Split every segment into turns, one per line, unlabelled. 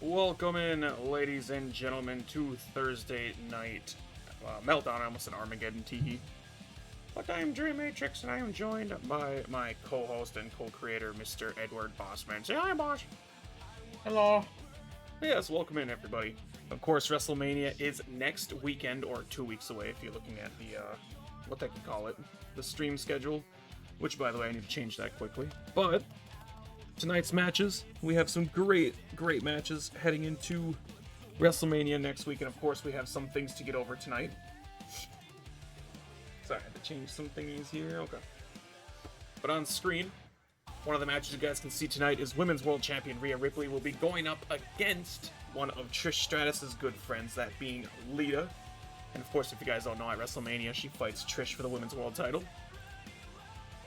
Welcome in, ladies and gentlemen, to Thursday night Meltdown. I almost said Armageddon Teehee. But I am Dream Matrix, and I am joined by my co-host and co-creator, Mr. Edward Bossman. Say hi, boss.
Hello.
Yes, welcome in, everybody. Of course, WrestleMania is next weekend, or 2 weeks away, if you're looking at the, what they can call it, the stream schedule. Which, by the way, I need to change that quickly. But tonight's matches, we have some great matches heading into WrestleMania next week, and of course we have some things to get over tonight. Sorry, I had to change some thingies here. Okay. But on screen, one of the matches you guys can see tonight is Women's World Champion Rhea Ripley will be going up against one of Trish Stratus's good friends, that being Lita. And of course, if you guys don't know, at WrestleMania she fights Trish for the Women's World title.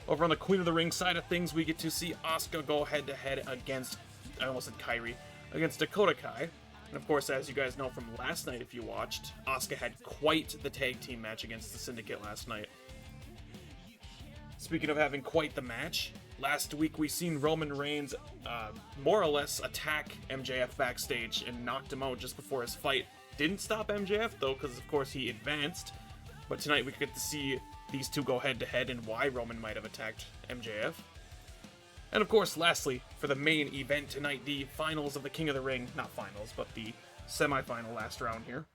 Over on the Queen of the Ring side of things, we get to see Asuka go head-to-head against, I almost said Kairi, against Dakota Kai. And of course, as you guys know from last night if you watched, Asuka had quite the tag team match against the Syndicate last night. Speaking of having quite the match, last week we seen Roman Reigns more or less attack MJF backstage and knocked him out just before his fight. Didn't stop MJF though, because of course he advanced. But tonight we get to see these two go head-to-head and why Roman might have attacked MJF. And of course, lastly, for the main event tonight, the finals of the King of the Ring, not finals, but the semi-final last round here,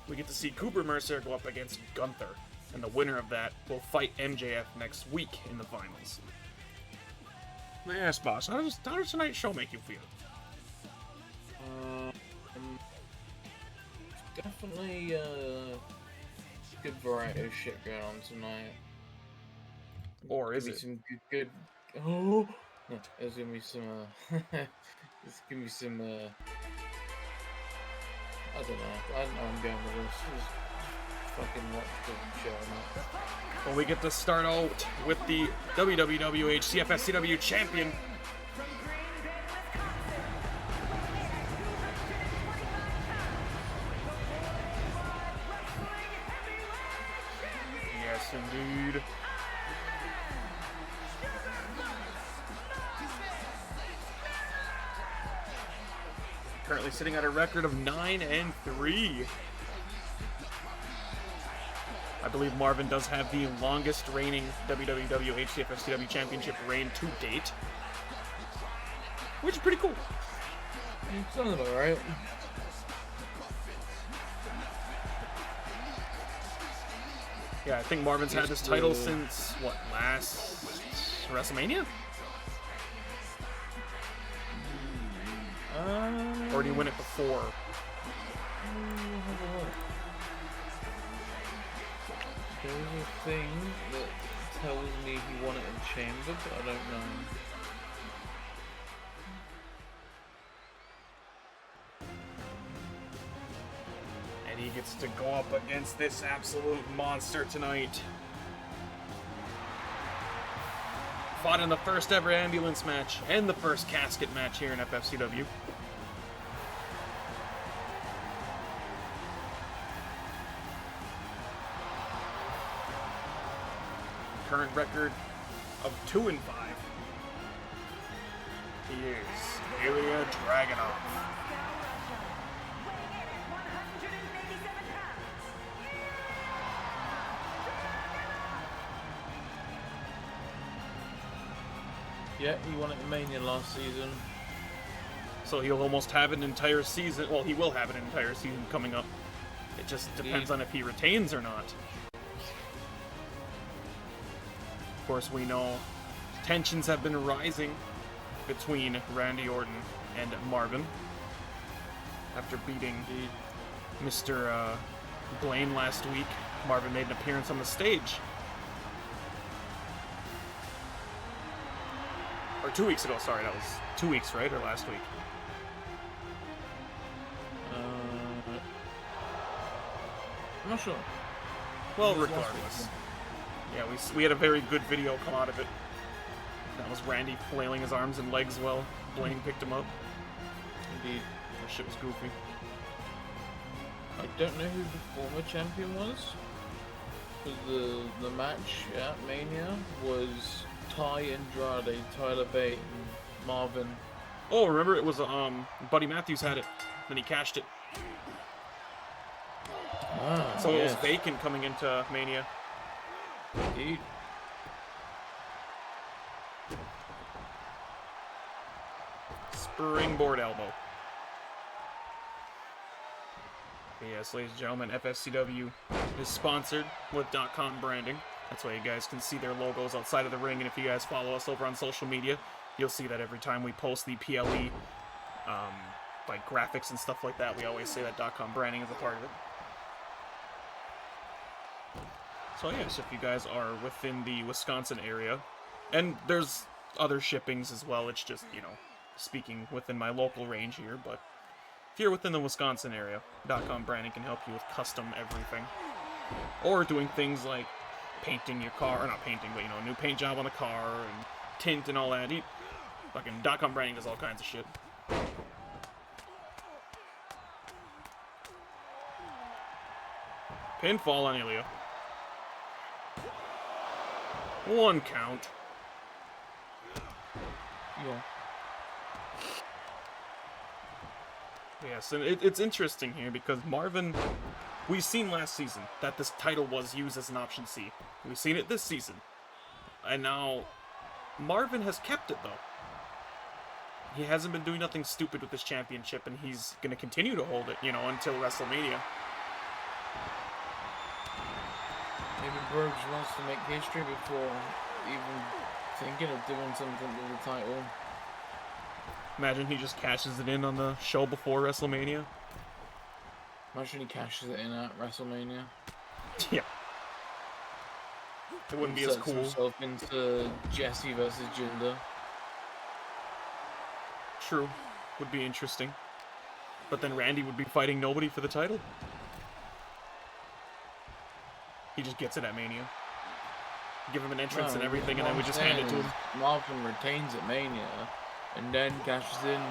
we get to see Cooper Mercer go up against Gunther, and the winner of that will fight MJF next week in the finals. Yes, boss, how does tonight's show make you feel?
Definitely good variety of shit going on tonight.
Or is it?
Some good. Oh, no, there's gonna be some. There's gonna be some. I don't know. I don't know. I'm going with this. Just fucking watch the show.
Well, we get to start out with the WWWH FFCW champion. Yes, indeed. Currently sitting at a record of 9-3. I believe Marvin does have the longest reigning WWWH FFCW championship reign to date, which is pretty cool.
Sounds about right.
Yeah, I think Marvin's had this title since, what, last WrestleMania? Or did he win it before?
There's a thing that tells me he won it in Chamber, but I don't know.
And he gets to go up against this absolute monster tonight. Fought in the first ever ambulance match and the first casket match here in FFCW. Current record of 2-5. He is Ilya Dragunov.
Yeah, he won it in Mania last season.
So he'll almost have an entire season. Well, he will have an entire season coming up. It just depends on if he retains or not. Of course, we know tensions have been rising between Randy Orton and Marvin after beating Mr. Blaine last week. Marvin made an appearance on the stage. Or 2 weeks ago, sorry, that was 2 weeks, right? Or last week?
I'm not sure.
Well, regardless. Yeah, we had a very good video come out of it. That was Randy flailing his arms and legs while Blaine picked him up.
Indeed.
That shit was goofy.
I don't know who the former champion was. Because the match at Mania was Ty Andrade, Tyler Bate, and Marvin
Oh, remember it was Buddy Matthews had it, then he cashed it.
Ah,
So it was
yes.
vacant coming into Mania.
Indeed.
Springboard elbow. Yes, ladies and gentlemen, FFCW is sponsored with .com branding. That's why you guys can see their logos outside of the ring, and if you guys follow us over on social media, you'll see that every time we post the PLE, like graphics and stuff like that, we always say that .com branding is a part of it. So yes, if you guys are within the Wisconsin area, and there's other shippings as well, it's just, you know, speaking within my local range here, but if you're within the Wisconsin area, .com branding can help you with custom everything. Or doing things like painting your car, or not painting, but, you know, a new paint job on the car, and tint and all that. Fucking .com branding does all kinds of shit. Pinfall on Ilya. 1 count.
Yeah.
Yes, and it's interesting here because Marvin, we've seen last season that this title was used as an option C. We've seen it this season. And now, Marvin has kept it, though. He hasn't been doing nothing stupid with this championship, and he's going to continue to hold it, you know, until WrestleMania.
Maybe Bergs wants to make history before even thinking of doing something with the title.
Imagine he just cashes it in on the show before WrestleMania.
Imagine he cashes it in at WrestleMania.
Yeah. It wouldn't be as cool.
Himself into Jesse versus Jinder.
True. Would be interesting. But then Randy would be fighting nobody for the title. He just gets it at Mania. Give him an entrance and everything, and then we just hand it to him.
Marvin retains at Mania, and then cashes in.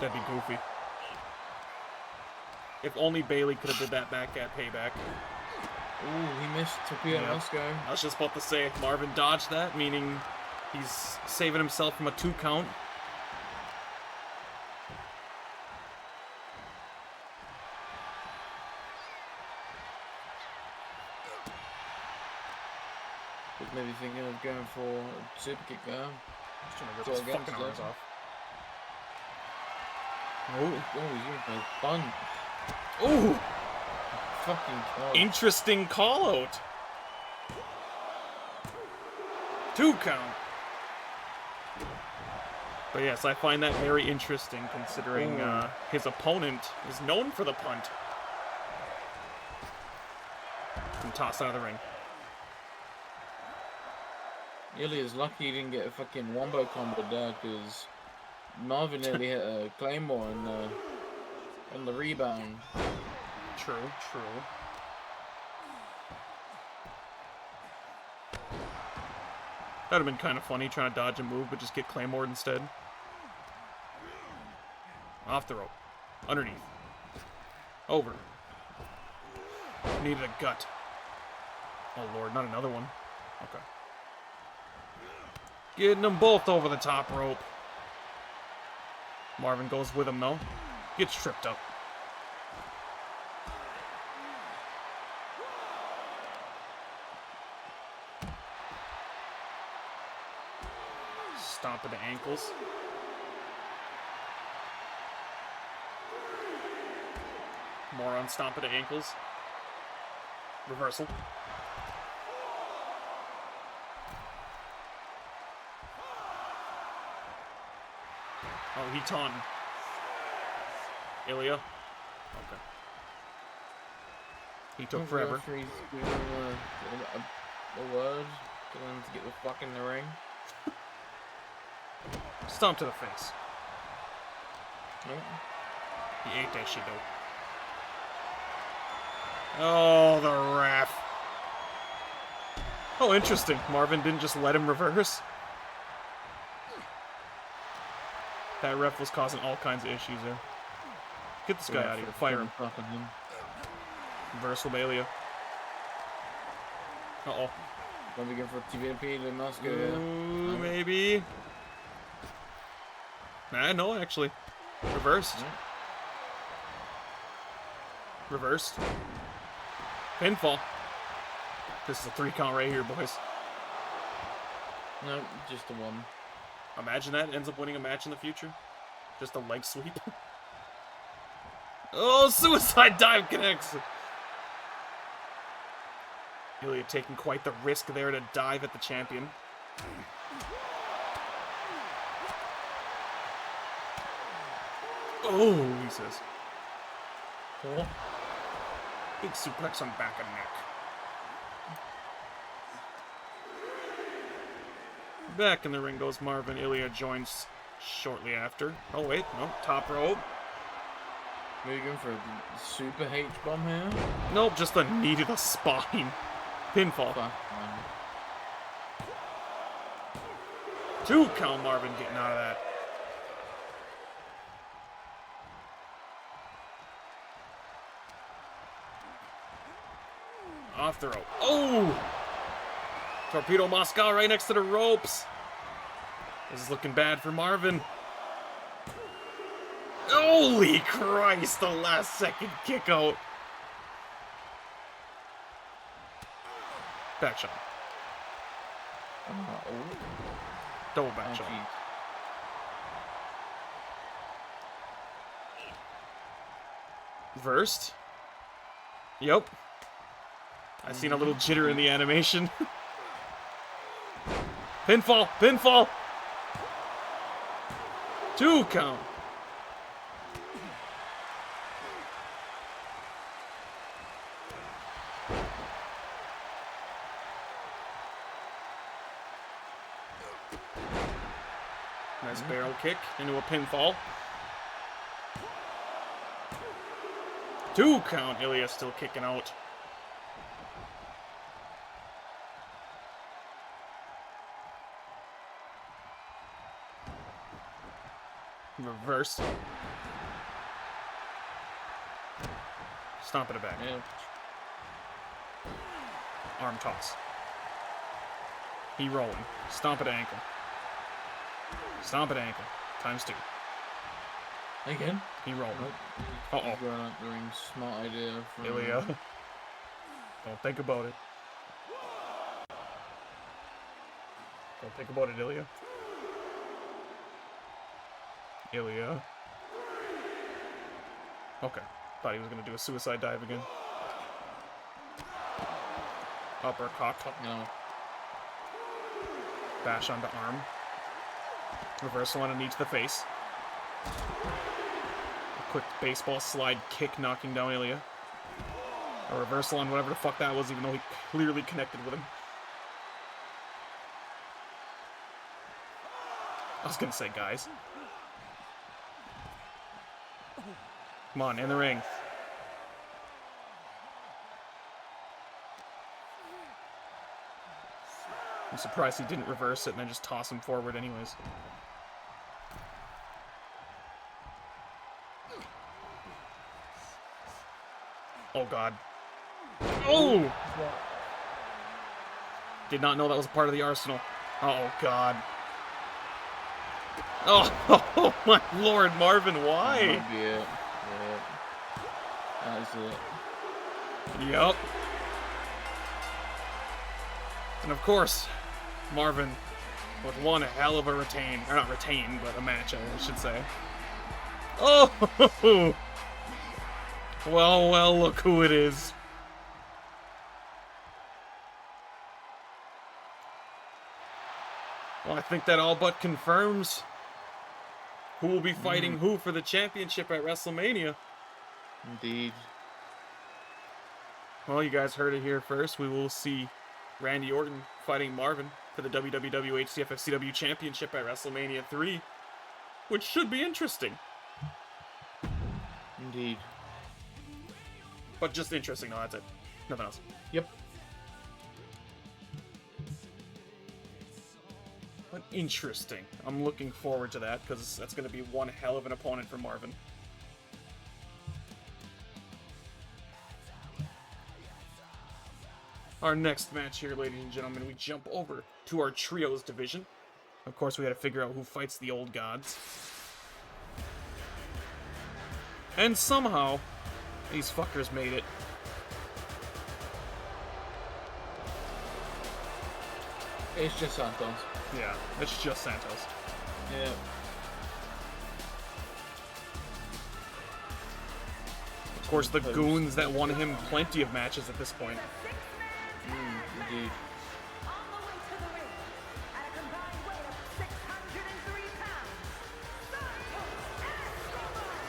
That'd be goofy. If only Bailey could have did that back at Payback.
Ooh, he missed Torpedo Moscow.
I was just about to say, Marvin dodged that, meaning he's saving himself from a 2 count.
Was maybe thinking of going for a super kick there.
He's trying to rip his fucking arms off.
Oh, he's going for a bunt.
Ooh!
Fucking God.
Interesting call out. 2 count. But yes, I find that very interesting considering his opponent is known for the punt. And toss out of the ring.
Ilya's lucky he didn't get a fucking wombo combo there, because Marvin nearly hit a claymore on the rebound.
True, true. That'd have been kind of funny trying to dodge a move, but just get claymored instead. Off the rope. Underneath. Over. Needed a gut. Oh lord, not another one. Okay. Getting them both over the top rope. Marvin goes with him though. Gets tripped up. Stomp at the ankles. More on stomp at the ankles. Reversal. Oh, he taunting. Ilya. Okay. He took forever.
He's giving him a word. Getting him to get the fuck in the ring.
Stomp to the face.
Nope.
He ate that shit though. Oh, the ref. Oh, interesting. Marvin didn't just let him reverse. That ref was causing all kinds of issues there. Get this guy out of here. Fire him. Reversal Bailey. Uh-oh.
Gonna be going for TVP to Moscow.
Ooh, maybe. No, actually. Reversed.
Yeah.
Reversed. Pinfall. This is a 3 count right here, boys.
No, just the one.
Imagine that ends up winning a match in the future. Just a leg sweep. Oh, suicide dive connects. Ilya taking quite the risk there to dive at the champion. Oh, he says.
Oh.
Big suplex on back and neck. Back in the ring goes Marvin. Ilya joins shortly after. Oh, wait. No. Top rope.
Maybe going for a super H-bomb here?
Nope, just a knee to the spine. Pinfall.
Fuck, man.
2 count Marvin getting out of that. Off the rope. Oh! Torpedo Moscow right next to the ropes. This is looking bad for Marvin. Holy Christ, the last second kick out. Back shot.
Oh.
Double back shot.
Geez.
Versed. Yep. I seen a little jitter in the animation. Pinfall! Pinfall! 2 count. Nice barrel kick into a pinfall. 2 count. Ilya still kicking out. Reverse. Stomp it back.
Yeah.
Arm toss. He rolling. Stomp at ankle. Stomp at ankle. Times 2.
Again?
He rolling.
Nope.
Uh-oh.
Going out the ring. Smart idea from
Ilya. Don't think about it. Don't think about it, Ilya. Ilya. Okay. Thought he was going to do a suicide dive again. Uppercut.
No.
Bash onto arm. Reversal on a knee to the face. A quick baseball slide kick knocking down Ilya. A reversal on whatever the fuck that was, even though he clearly connected with him. I was gonna say, guys. Come on, in the ring. I'm surprised he didn't reverse it and then just toss him forward anyways. Oh, God. Oh! Did not know that was a part of the arsenal. Oh, God. Oh, my Lord, Marvin,
That
why?
might be it. Yeah. That is it.
Yup. And of course, Marvin with one hell of a retain. Or not retain, but a match, I should say. Oh! Well, well, look who it is. Well, I think that all but confirms who will be fighting who for the championship at WrestleMania.
Indeed.
Well, you guys heard it here first. We will see Randy Orton fighting Marvin for the WWWH FFCW Championship at WrestleMania 3, which should be interesting.
Indeed.
But just interesting, no, that's it. Nothing else.
Yep.
But interesting. I'm looking forward to that, because that's going to be one hell of an opponent for Marvin. Our next match here, ladies and gentlemen, we jump over to our trios division. Of course, we had to figure out who fights the old gods. And somehow, these fuckers made it.
It's just Santos.
Yeah, it's just Santos.
Yeah.
Of course, the goons that won him plenty of matches at this point.
Indeed.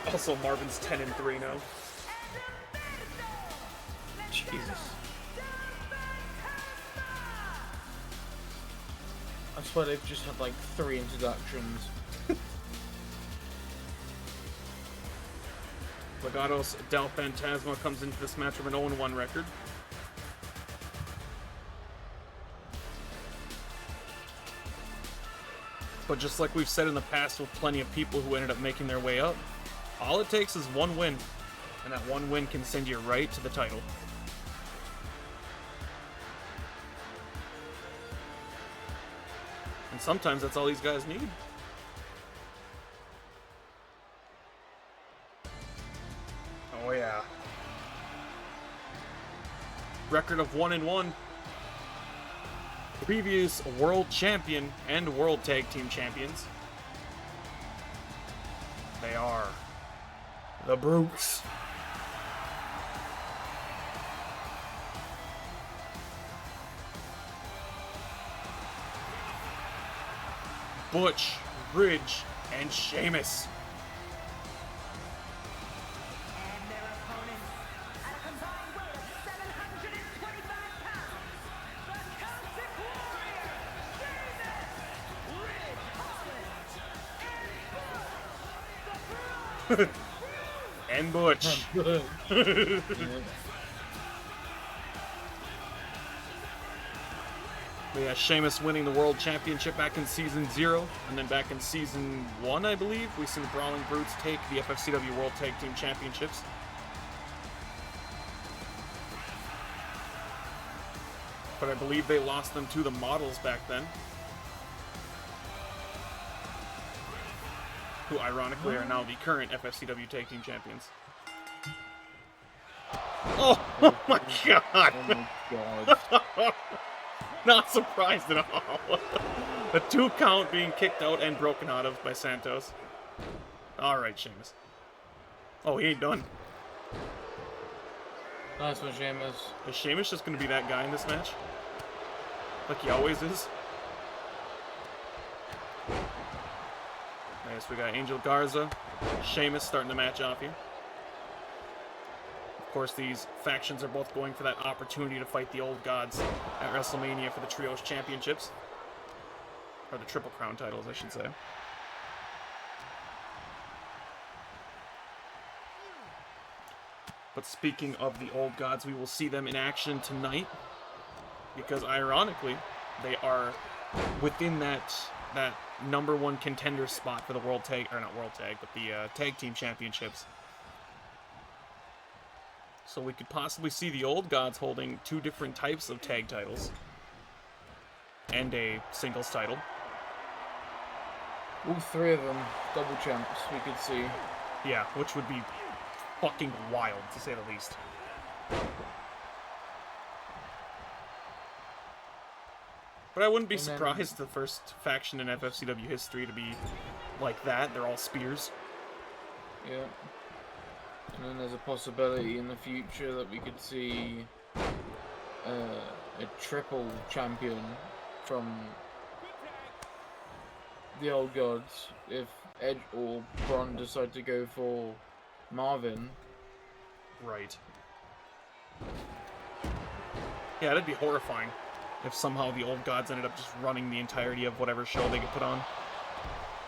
Also, Marvin's 10-3 now.
Jesus. I swear they've just had like 3 introductions.
Legato's Del Fantasma comes into this match with an 0-1 record. But just like we've said in the past with plenty of people who ended up making their way up, all it takes is one win, and that one win can send you right to the title. And sometimes that's all these guys need. Oh yeah. Record of 1-1. Previous world champion and world tag team champions. They are the Brutes. Butch, Ridge, and Sheamus.
And their opponents, at a combined weight of 725 pounds, the Celtic Warrior, Sheamus, Ridge Holland,
And Butch.
Yeah.
We have Sheamus winning the World Championship back in Season 0, and then back in Season 1, I believe, we seen the Brawling Brutes take the FFCW World Tag Team Championships. But I believe they lost them to the Models back then, who ironically are now the current FFCW Tag Team Champions. Oh my god!
Oh my god.
Not surprised at all. The 2 count being kicked out and broken out of by Santos. Alright, Sheamus. Oh, he ain't done.
Nice one, Sheamus.
Is Sheamus just going to be that guy in this match? Like he always is? Nice, we got Angel Garza. Sheamus starting the match off here. Of course, these factions are both going for that opportunity to fight the Old Gods at WrestleMania for the Trios Championships. Or the Triple Crown titles, I should say. But speaking of the Old Gods, we will see them in action tonight. Because ironically, they are within that #1 contender spot for the World Tag, or not World Tag, but the Tag Team Championships. So we could possibly see the Old Gods holding 2 different types of tag titles. And a singles title.
All 3 of them double champs, we could see.
Yeah, which would be fucking wild, to say the least. But I wouldn't be surprised the first faction in FFCW history to be like that. They're all spears.
Yeah. And then there's a possibility in the future that we could see a triple champion from the Old Gods if Edge or Braun decide to go for Marvin.
Right. Yeah, that'd be horrifying if somehow the Old Gods ended up just running the entirety of whatever show they could put on.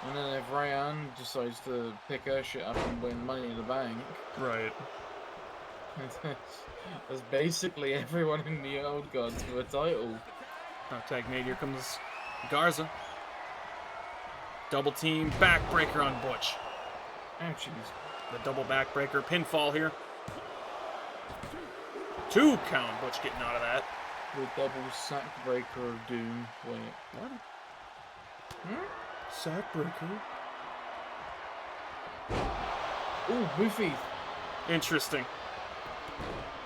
And then if Ryan decides to pick her shit up and win Money in the Bank,
Right.
there's basically everyone in the Old Gods for a title.
Now tag made, here comes Garza. Double team, backbreaker on Butch.
Ouchies.
The double backbreaker, pinfall here. 2 count, Butch getting out of that.
The double sack breaker of doom. Wait.
What?
Hmm?
Sackbreaker?
Ooh, Buffy.
Interesting.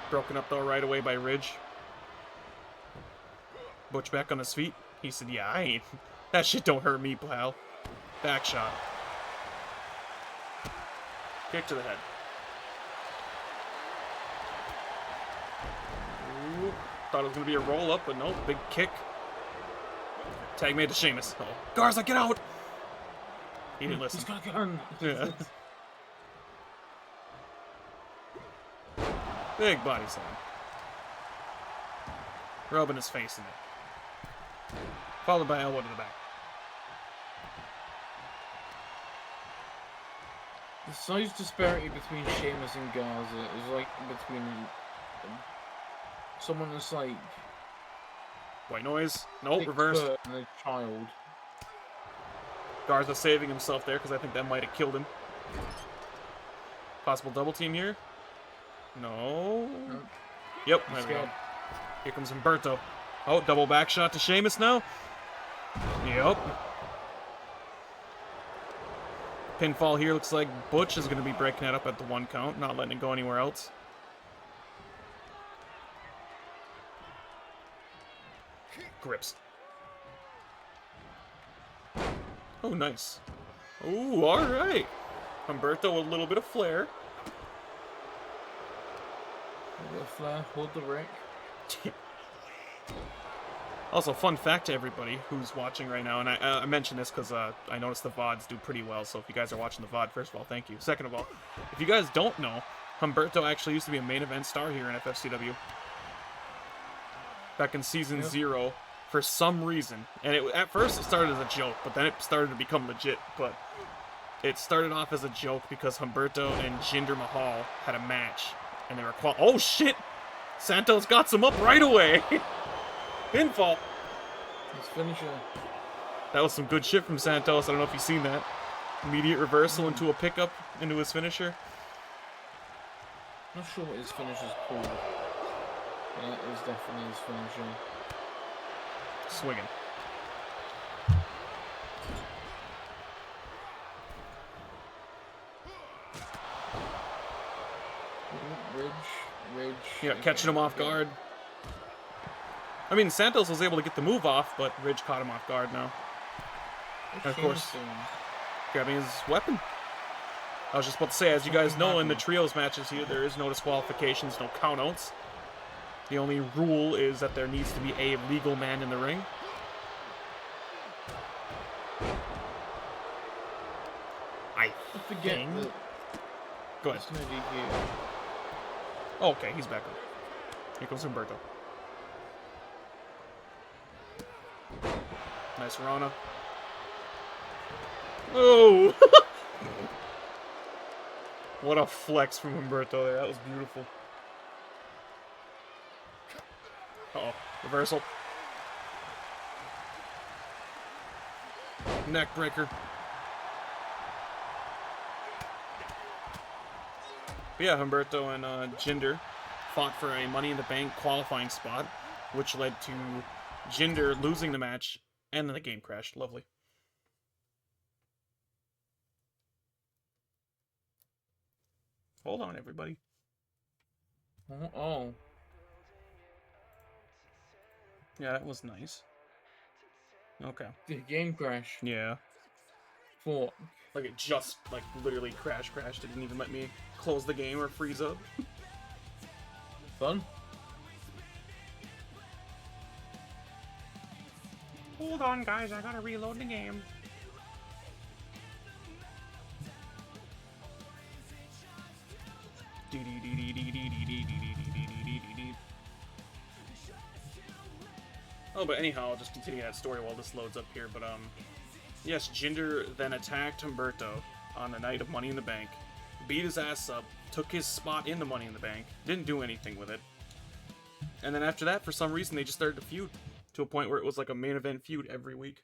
Broken up though right away by Ridge. Butch back on his feet. He said, yeah, I ain't. That shit don't hurt me, pal. Back shot. Kick to the head. Ooh, thought it was going to be a roll up, but no, big kick. Tag made to Sheamus. Oh, Garza, get out! He didn't listen.
He's got a gun.
Yeah. Big body slam. Rubbing his face in it. Followed by elbow to the back.
The size disparity between Sheamus and Garza is like between someone that's like
White noise. Nope,
6
reverse.
foot and a child.
Garza saving himself there because I think that might have killed him. Possible double team here? No.
Nope.
Yep,
He's
there we go.
scared.
Here comes Humberto. Oh, double back shot to Sheamus now. Yep. Pinfall here. Looks like Butch is going to be breaking it up at the 1 count, not letting it go anywhere else. Grips. Oh, nice. Oh, alright. Humberto with a little bit of flair.
A bit of flair, hold the wreck.
Also, fun fact to everybody who's watching right now, and I mention this because I noticed the VODs do pretty well, so if you guys are watching the VOD, first of all, thank you. Second of all, if you guys don't know, Humberto actually used to be a main event star here in FFCW. Back in Season 0, for some reason. And at first it started as a joke, but then it started to become legit. But it started off as a joke because Humberto and Jinder Mahal had a match. And they were oh shit! Santos got some up right away! Pinfall!
His finisher.
That was some good shit from Santos. I don't know if you've seen that. Immediate reversal into a pickup into his finisher.
Not sure what his finisher's called. Yeah, it is definitely his finisher.
Swinging.
Ridge.
Yeah, catching him off guard. I mean, Santos was able to get the move off, but Ridge caught him off guard now. And of course, grabbing his weapon. I was just about to say, as you guys know, in the trios matches here, there is no disqualifications, no countouts. The only rule is that there needs to be a legal man in the ring. I
forget
think...
that.
Go ahead.
It's no DQ.
Oh, okay, he's back up. Here comes Humberto. Nice Rana. Oh! What a flex from Humberto there. That was beautiful. Uh-oh. Reversal. Neck breaker. But yeah, Humberto and Jinder fought for a Money in the Bank qualifying spot, which led to Jinder losing the match, and then the game crashed. Lovely. Hold on, everybody.
Oh.
Yeah, that was nice. Okay.
The game crash.
Yeah.
Fuck.
Like it just, like, literally crashed. It didn't even let me close the game or freeze up.
Fun.
Hold on, guys. I gotta reload the game. Oh, but anyhow, I'll just continue that story while this loads up here. But, yes, Jinder then attacked Humberto on the night of Money in the Bank, beat his ass up, took his spot in the Money in the Bank, didn't do anything with it. And then after that, for some reason, they just started to feud to a point where it was like a main event feud every week.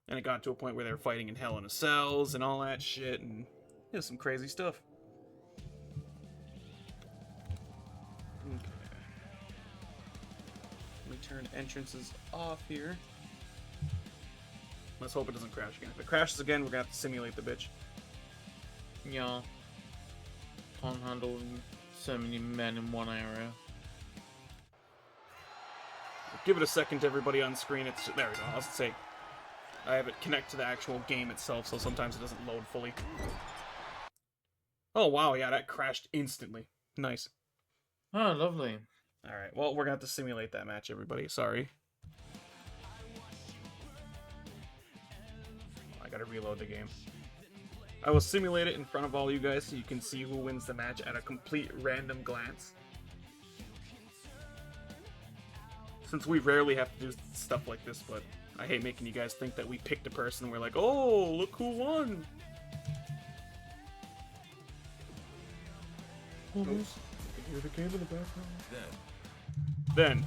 And it got to a point where they were fighting in Hell in a Cells and all that shit, and it was some crazy stuff. Okay. Let me turn entrances off here. Let's hope it doesn't crash again. If it crashes again, we're gonna have to simulate the bitch.
Yeah. Can't handle so many men in one area.
Give it a second to everybody on screen. It's there we go. I was saying I have it connect to the actual game itself, so sometimes it doesn't load fully. Oh wow, yeah, that crashed instantly. Nice.
Oh, lovely.
Alright, well, we're gonna have to simulate that match, everybody. Sorry. I gotta reload the game. I will simulate it in front of all you guys so you can see who wins the match at a complete random glance. Since we rarely have to do stuff like this, but I hate making you guys think that we picked a person and we're like, oh, look who won! Oh, I can hear the game in the background. Then.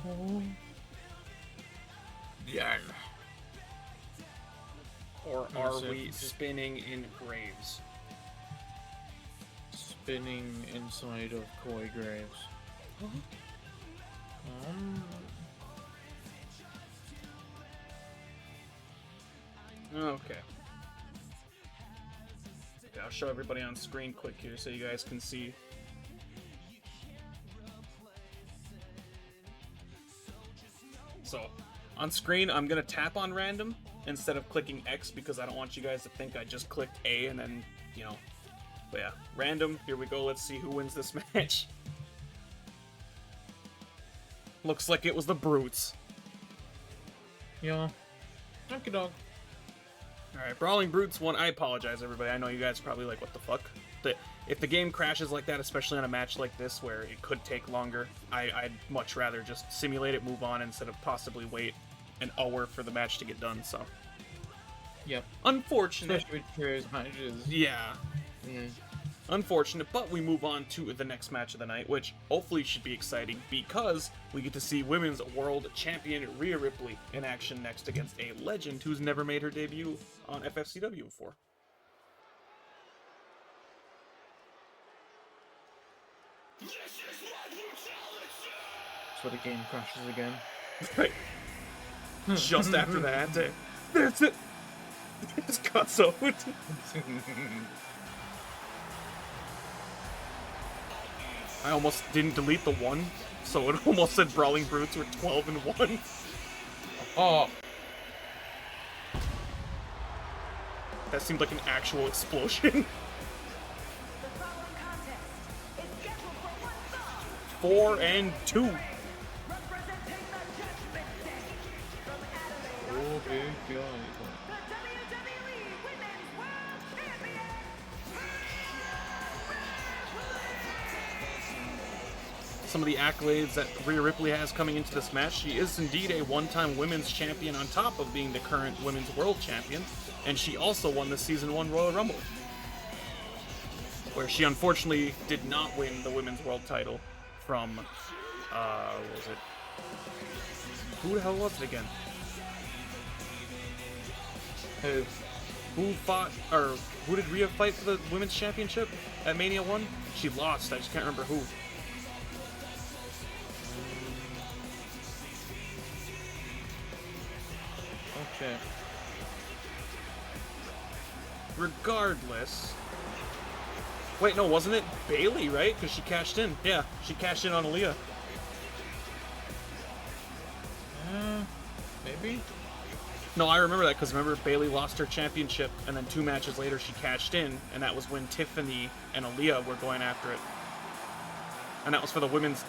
Or are we spinning in graves?
Spinning inside of koi graves.
Okay. I'll show everybody on screen quick here so you guys can see. So, on screen, I'm gonna tap on random instead of clicking X because I don't want you guys to think I just clicked A and then, you know. But yeah, random, here we go, let's see who wins this match. Looks like it was the Brutes.
Yeah. Okie dog.
Alright, Brawling Brutes won. I apologize, everybody. I know you guys are probably like, what the fuck? If the game crashes like that, especially on a match like this where it could take longer, I'd much rather just simulate it, move on, instead of possibly wait an hour for the match to get done, so.
Yep.
Unfortunate.
Especially with trios matches.
Yeah. Unfortunate, but we move on to the next match of the night, which hopefully should be exciting because we get to see Women's World Champion Rhea Ripley in action next against a legend who's never made her debut on FFCW before.
So the game crashes again.
Right. Just after that, that's it. It's got so. I almost didn't delete the 1, so it almost said Brawling Brutes were 12-1.
Oh.
That seemed like an actual explosion.
The following contest is scheduled for one fall.
4-2.
Representing the Judgment Day from Adelaide,
Oh, big guy.
the WWE Women's World Champion.
Some of the accolades that Rhea Ripley has coming into this match. She is indeed a one-time women's champion on top of being the current women's world champion. And she also won the Season 1 Royal Rumble, where she unfortunately did not win the women's world title from, what was it? Who the hell was it again? Who fought, or who did Rhea fight for the women's championship at Mania 1? She lost, I just can't remember who.
Okay.
Regardless. Wait, no, wasn't it Bailey, right? Because she cashed in. Yeah, she cashed in on Aaliyah.
Maybe?
No, I remember that because remember Bailey lost her championship and then 2 matches later she cashed in, and that was when Tiffany and Aaliyah were going after it. And that was for the women's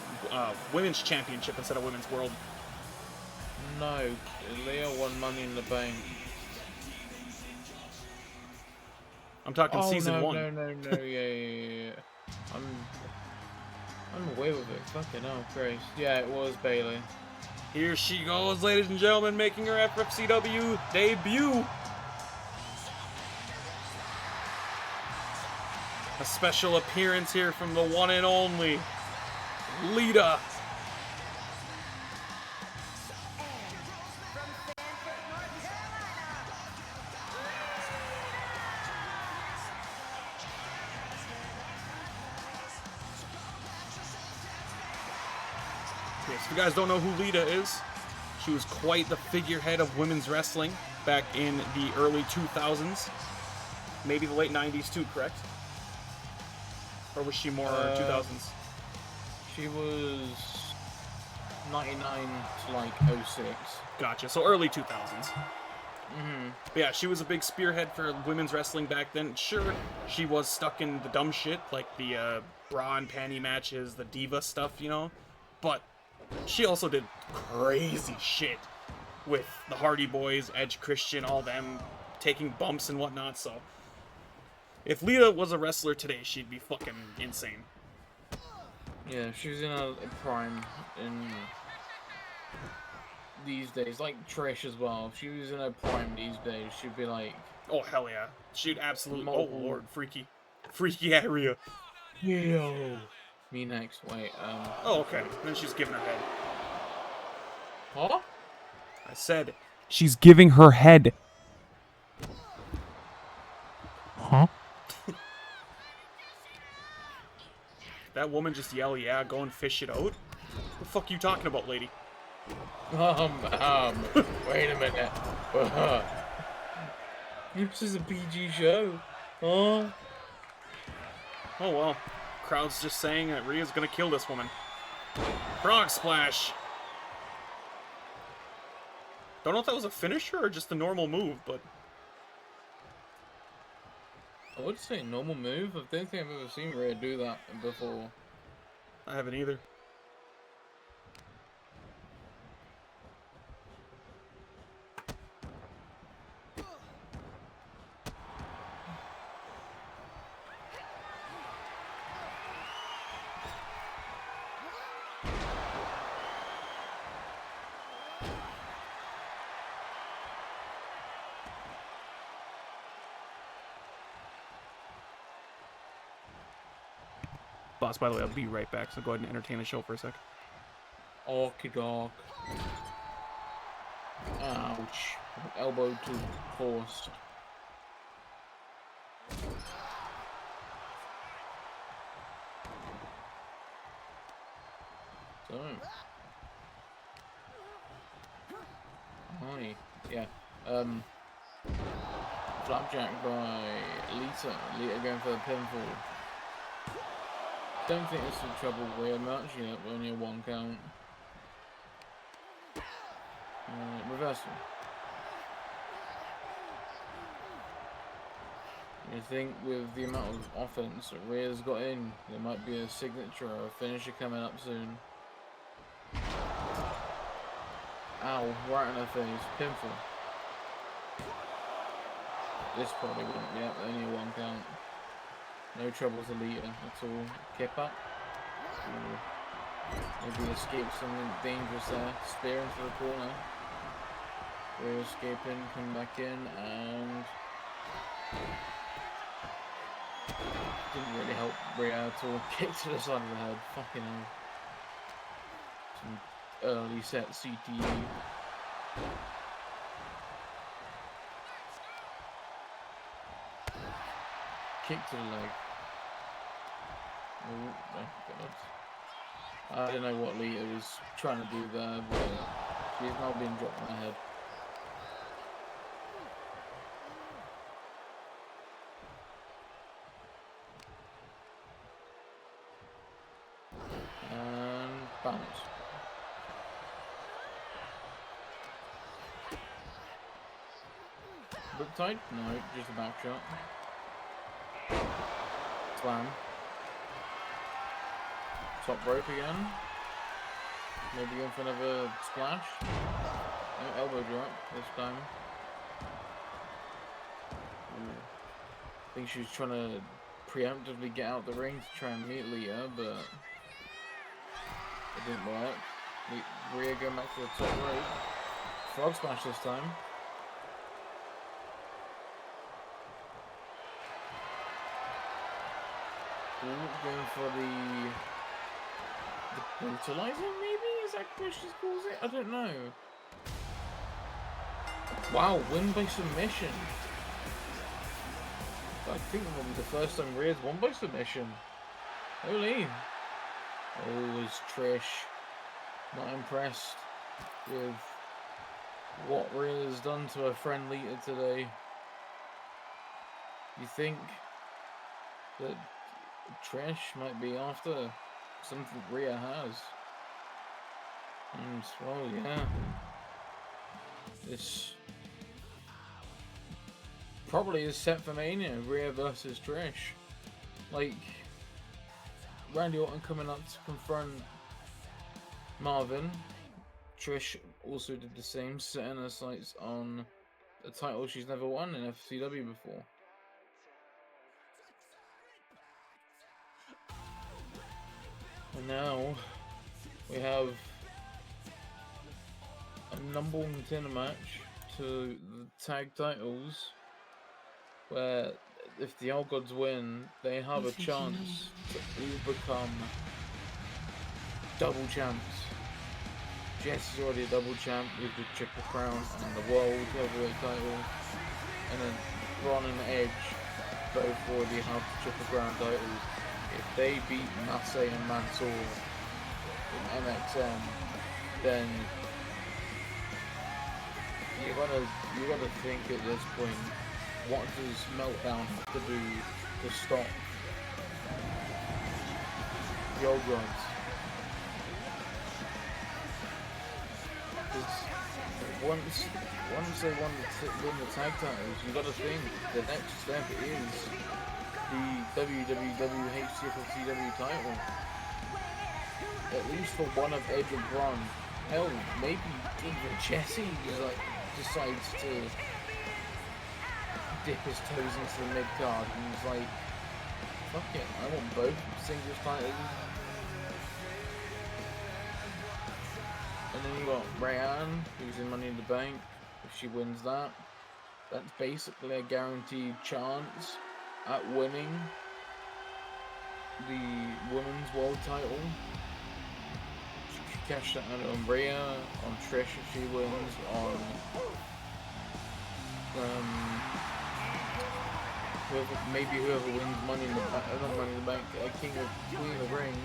championship instead of women's world.
No, Leo won Money in the Bank.
I'm talking season 1.
No, yeah. I'm away with it. Fucking hell, Grace. Yeah, it was Bailey.
Here she goes, ladies and gentlemen, making her FFCW debut. A special appearance here from the one and only Lita. If you guys don't know who Lita is, she was quite the figurehead of women's wrestling back in the early 2000s. Maybe the late 90s too, correct? Or was she more 2000s?
She was 99 to like 06.
Gotcha. So early 2000s.
Mm-hmm.
But yeah, she was a big spearhead for women's wrestling back then. Sure, she was stuck in the dumb shit, like the bra and panty matches, the diva stuff, you know? But she also did crazy shit with the Hardy Boys, Edge Christian, all them taking bumps and whatnot, so... If Lita was a wrestler today, she'd be fucking insane.
Yeah, she was in a prime in these days, like Trish as well. If she was in her prime these days, she'd be like...
Oh, hell yeah. She'd absolutely...
Multiple-
Oh, Lord, freaky. Freaky area.
Yo. Me next. Wait,
Oh, okay. Then she's giving her head.
Huh?
I said, she's giving her head.
Huh?
That woman just yell, yeah, go and fish it out? What the fuck you talking about, lady?
Wait a minute. This is a PG show. Huh?
Oh well. Crowd's just saying that Rhea's gonna kill this woman. Frog splash! Don't know if that was a finisher or just a normal move, but...
I would say normal move. I don't think I've ever seen Rhea do that before.
I haven't either. Boss, by the way, I'll be right back, so go ahead and entertain the show for a sec.
Okie doke. Ouch. Elbow to force. So. Hi. Yeah. Flapjack by Lita. Lita going for the pinfall. Don't think this will trouble Rhea much yet. We're only a 1 count. Reversal. You think with the amount of offense that Rhea's got in, there might be a signature or a finisher coming up soon. Ow, right in her face. Pinfall. This probably won't. Yeah, only a 1 count. No trouble to Lita at all. Kip up. Maybe escape something dangerous there. Spear into the corner. We're escaping, come back in, and didn't really help Rhea at all. Kick to the side of the head. Fucking hell. Some early set CTE. Kick to the leg. Oh my god. I don't know what Lita was trying to do there, but she's now been dropped on her head. And bounce. Look tight? No, just a back shot. Slam. Top rope again. Maybe going for another splash. No, elbow drop this time. Ooh. I think she was trying to preemptively get out the ring to try and meet Lita, but it didn't work. Rhea going back to the top rope. Frog splash this time. Ooh, going for the brutalizer, maybe? Is that what she calls it? I don't know. Wow, win by submission. I think that will be the first time Rhea's won by submission. Holy. Oh, is Trish not impressed with what Rhea's done to her friend Lita today? You think that Trish might be after something Rhea has. And, well, yeah. This probably is set for Mania, Rhea versus Trish. Like, Randy Orton coming up to confront Marvin. Trish also did the same, setting her sights on a title she's never won in FFCW before. And now we have a number one contender match to the tag titles, where if the Old Gods win, they have a chance to all become double champs. Jess is already a double champ with the Triple Crown and the World Heavyweight title, and then Braun and Edge both already have the Triple Crown titles. If they beat Massey and Mansoor in MXM, then you gotta think at this point, what does Meltdown have to do to stop the Old Gods? Once they win the tag titles, you gotta think the next step is the WWF title. At least for one of Edge and Braun. Hell, maybe even Jesse decides to dip his toes into the mid card and he's like, fuck it, I want both singles titles. And then you got Rayanne, who's in Money in the Bank. If she wins that, that's basically a guaranteed chance at winning the women's world title. She could cash that out on Rhea, on Trish if she wins, on whoever wins Money in the Bank, not Money in the Bank, Queen of the Ring.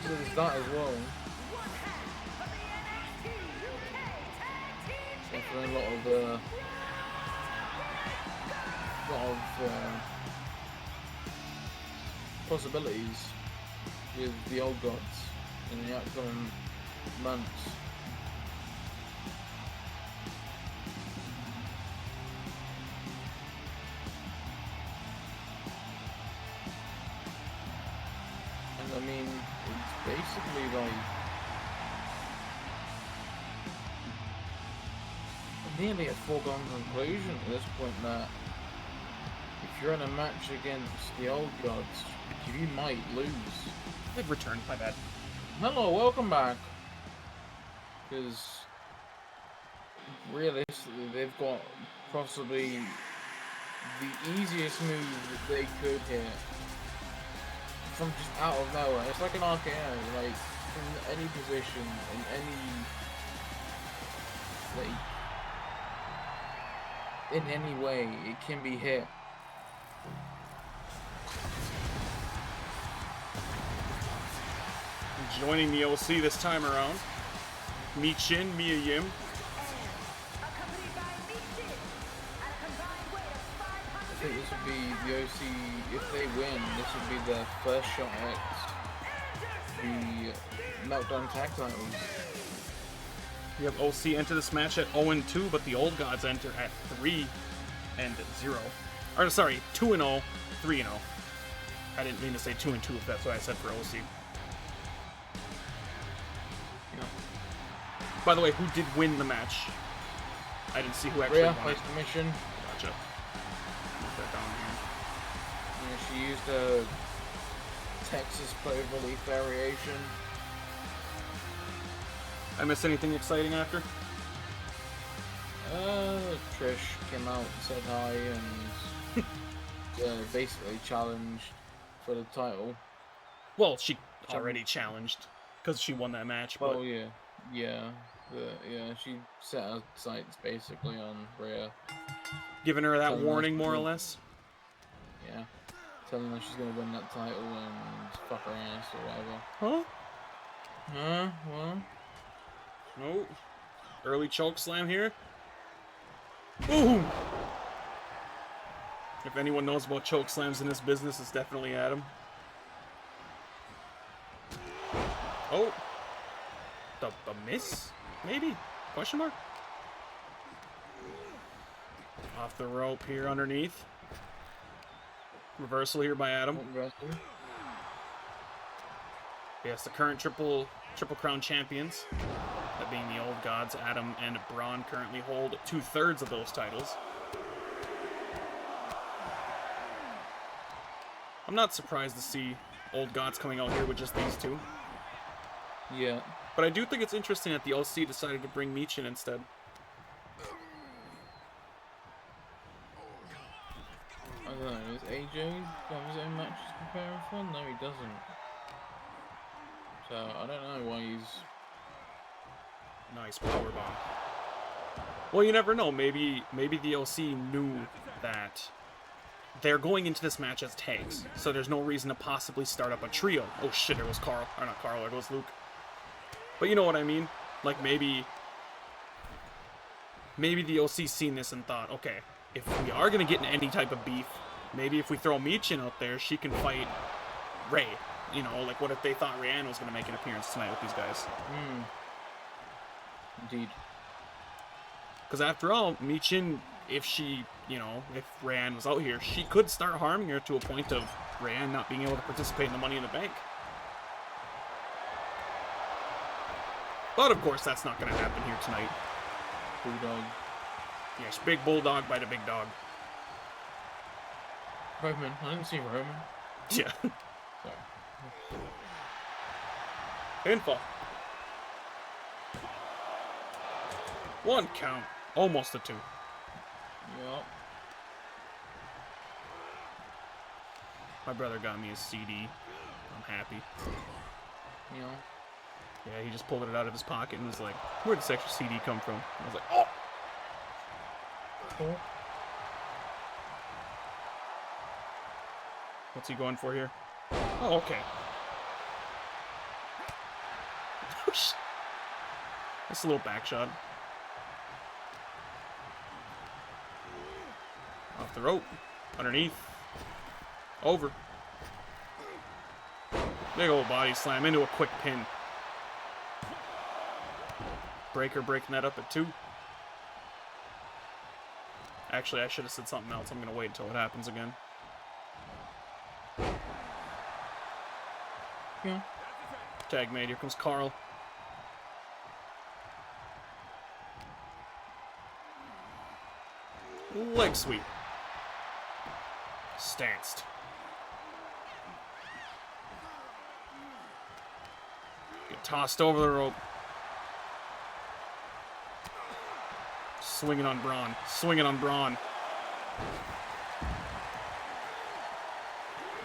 So there's that as well. Definitely a lot of possibilities with the Old Gods in the upcoming months. And I mean, it's basically like nearly a foregone conclusion at this point that if you're in a match against the Old Gods, you might lose.
They've returned, my bad.
Hello, welcome back. Because realistically, they've got possibly the easiest move that they could hit from just out of nowhere. It's like an RKO, like from any position, in any way, it can be hit.
Joining the OC this time around, Mi Chin, Mia Yim.
I think this would be the OC, if they win, this would be their first shot at the Meltdown tag titles.
You have OC enter this match at 0-2, but the Old Gods enter at 3-0. Or sorry, 2-0, 3-0. I didn't mean to say 2-2 if that's what I said for OC.
Yeah.
By the way, who did win the match? I didn't see who actually
Rhea
won it.
placed the mission.
Gotcha. Mark that down here.
Yeah, she used a Texas Cloverleaf variation.
I missed anything exciting after?
Trish came out and said hi and basically challenged for the title.
Well, she already challenged because she won that match. But
Oh yeah, she set her sights basically on Rhea.
giving her that
Telling her
warning,
she
more or
will-
less.
Yeah, telling her she's gonna win that title and fuck her ass or whatever.
Huh?
Well,
No. Early choke slam here. Ooh! If anyone knows about choke slams in this business, it's definitely Adam. Oh. The miss? Maybe? Question mark? Off the rope here underneath. Reversal here by Adam. Yes, the current triple crown champions, that being the old gods, Adam and Braun, currently hold 2/3 of those titles. I'm not surprised to see old gods coming out here with just these two.
Yeah.
But I do think it's interesting that the OC decided to bring Meech in instead.
I don't know, is AJ have his own matches to prepare for? No, he doesn't. So, I don't know why he's...
Nice powerbomb. Well, you never know. Maybe the OC knew that they're going into this match as tags, so there's no reason to possibly start up a trio. Oh shit, there was Carl. Or not Carl, there goes Luke. But you know what I mean? Like, maybe the OC seen this and thought, okay, if we are going to get in any type of beef, maybe if we throw Meechin out there, she can fight Ray. You know, like, what if they thought Rayanne was going to make an appearance tonight with these guys?
Indeed.
Because after all, Meechin, if Rayanne was out here, she could start harming her to a point of Rayanne not being able to participate in the Money in the Bank. But, of course, that's not going to happen here tonight.
Bulldog.
Yes, big bulldog by the big dog.
Roman. I didn't see Roman.
Yeah.
Sorry.
Pinfall. 1 count. Almost a 2.
Yup.
My brother got me a CD. I'm happy.
You know.
Yeah, he just pulled it out of his pocket and was like, where'd this extra CD come from? I was like, oh!
Cool.
What's he going for here? Oh, okay. That's a little back shot. Off the rope. Underneath. Over. Big old body slam into a quick pin. Breaker breaking that up at 2. Actually, I should have said something else. I'm going to wait until it happens again.
Yeah.
Tag made. Here comes Carl. Leg sweep. Stanced. Get tossed over the rope. Swinging on Braun. Swinging on Braun.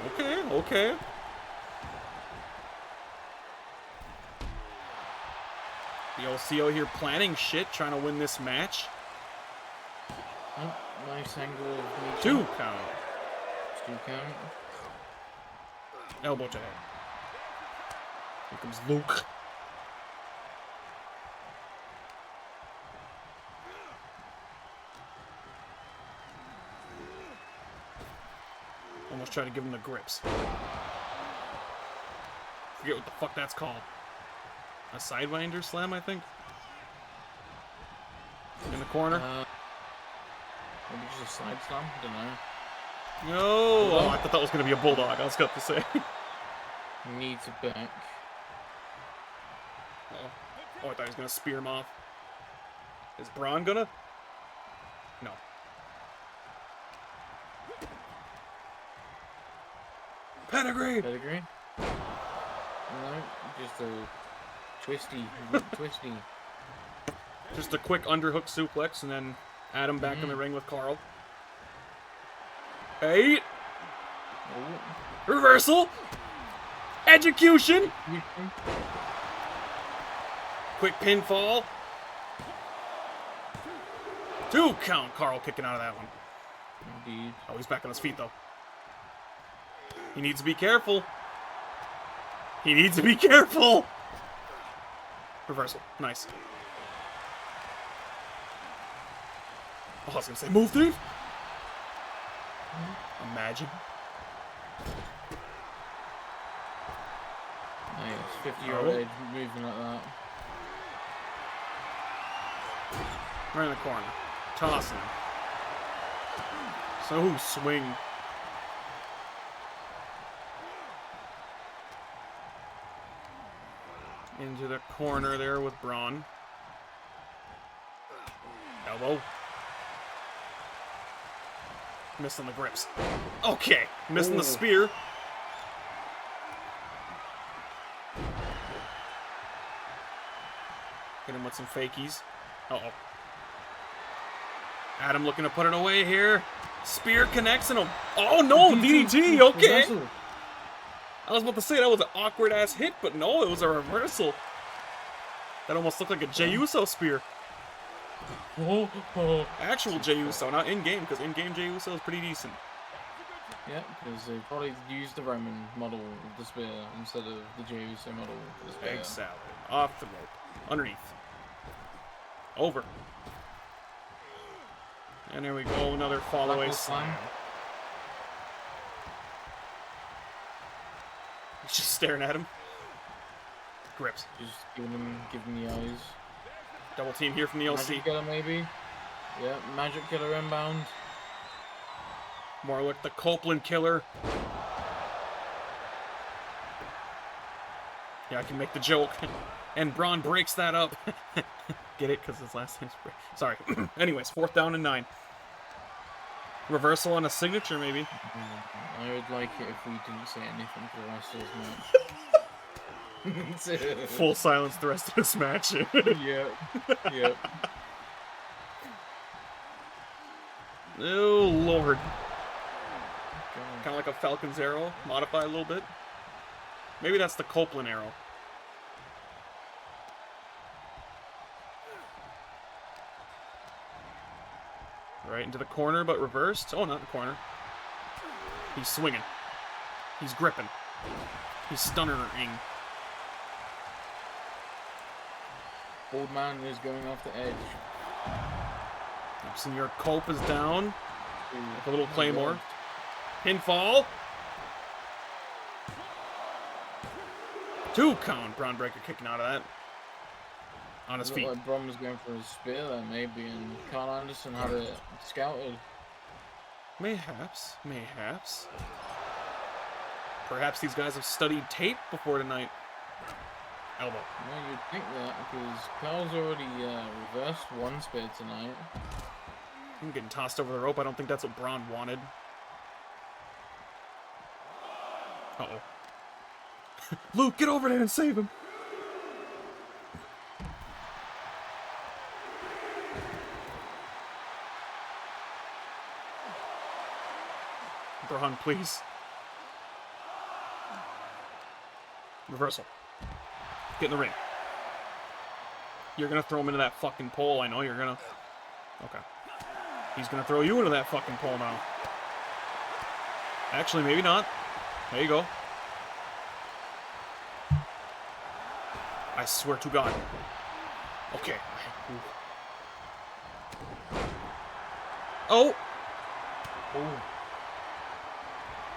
Okay, okay. The OCO here planning shit, trying to win this match.
Oh, nice angle of Meechin.
2 count.
2 count.
Elbow to head. Here comes Luke. Almost try to give him the grips. Forget what the fuck that's called. A sidewinder slam, I think? In the corner?
Maybe just a side slam? I don't know.
No! Oh, I thought that was going to be a bulldog. I was about to say.
Needs a back.
Oh, I thought he was going to spear him off. Is Braun gonna? No. Pedigree!
Pedigree? No, just a twisty, twisty.
Just a quick underhook suplex, and then Adam back in the ring with Carl. 8.
Oh.
Reversal. Execution. Quick pinfall. 2 count. Carl kicking out of that one.
Indeed.
Oh, he's back on his feet, though. He needs to be careful. He needs to be careful. Reversal. Nice. Oh, I was going to say move thief. Imagine.
Nice, 50-yard
Oh.
edge moving like that.
Right in the corner. Tossing. So swing. Into the corner there with Braun. Elbow. Missing the grips. Okay. Missing the
Ooh.
spear. Hit him with some fakies. Uh-oh. Adam looking to put it away here. Spear connects and oh no, DDT, okay.
Reversal.
I was about to say that was an awkward ass hit, but no, it was a reversal. That almost looked like a Jey Uso spear.
Oh, oh.
Actual Jey Uso, not in-game, because in-game Jey Uso is pretty decent.
Yeah, because they probably used the Roman model of the spear instead of the Jey Uso model of the spear.
Egg salad. Off the rope. Underneath. Over. And there we go, another fall away slam. He's just staring at him. Grips.
Just giving the eyes.
Double team here from the LC.
Magic Killer maybe. Yeah, Magic Killer inbound.
More like the Copeland killer. Yeah, I can make the joke. And Braun breaks that up. Get it? Because his last name's... Sorry. Anyways, 4th down and 9. Reversal on a signature, maybe.
I would like it if we didn't say anything for the rest of this match.
Full silence the rest of this match.
Yep. Yep.
Oh, Lord. Kind of like a Falcon's arrow, modified a little bit. Maybe that's the Copeland arrow. Right into the corner, but reversed. Oh, not the corner. He's swinging. He's gripping. He's stunnering.
Old man is going off the edge.
Senor Cope is down.
Ooh,
A little
oh
claymore.
God.
Pinfall. 2 count. Braun Breaker kicking out of that. On his
It
feet.
looked like Braun was going for a spear there, maybe, and Carl Anderson had it scouted.
Mayhaps. Mayhaps. Perhaps these guys have studied tape before tonight. Elbow.
No, you'd think that, because Carl's already reversed one spear tonight.
I'm getting tossed over the rope. I don't think that's what Braun wanted. Uh-oh. Luke, get over there and save him. Braun, please. Reversal. Get in the ring. You're gonna throw him into that fucking pole. I know you're gonna. Okay. He's gonna throw you into that fucking pole now. Actually, maybe not. There you go. I swear to God. Okay. Oh!
Oh,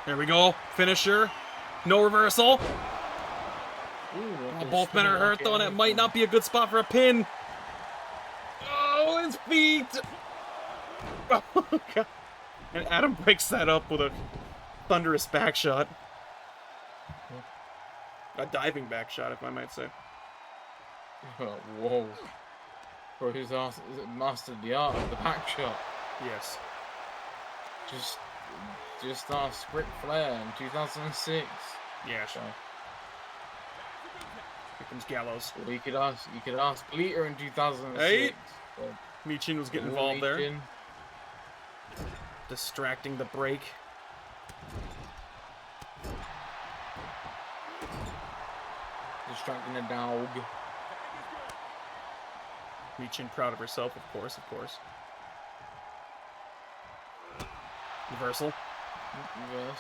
There we go. Finisher. No reversal.
ooh,
Both men are hurt though, and it might not be a good spot for a pin. Oh, his feet! Oh, God. And Adam breaks that up with a thunderous back shot. A diving back shot, if I might say.
Oh, whoa. Bro, he's mastered the art of the back shot.
Yes.
Just ask Ric Flair in 2006.
Yeah,
So,
here comes Gallows.
or you could ask Bleeter in 2006.
Hey.
But
Michin was getting
Will
involved there.
Michin,
Distracting the break.
distracting the dog.
Michin proud of herself, of course, of course. Reversal.
Reverse.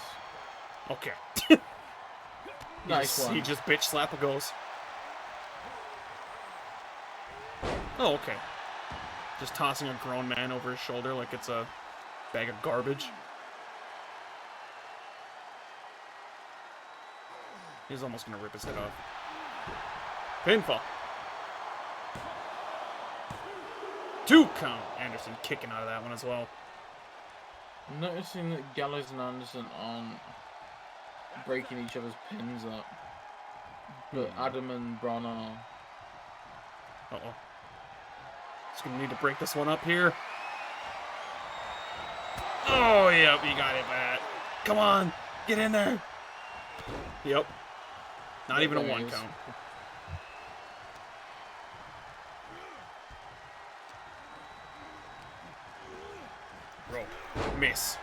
Okay.
Nice one.
He just bitch slap goes. Oh, okay. Just tossing a grown man over his shoulder like it's a bag of garbage. He's almost gonna rip his head off. Pinfall. 2 count. Anderson kicking out of that one as well.
I'm noticing that Gallows and Anderson aren't breaking each other's pins up. But Adam and Braun are.
Uh-oh. He's gonna need to break this one up here. Oh, yep, he got it back. Come on, get in there. Yep. Not even a 1 count. Rope. Miss.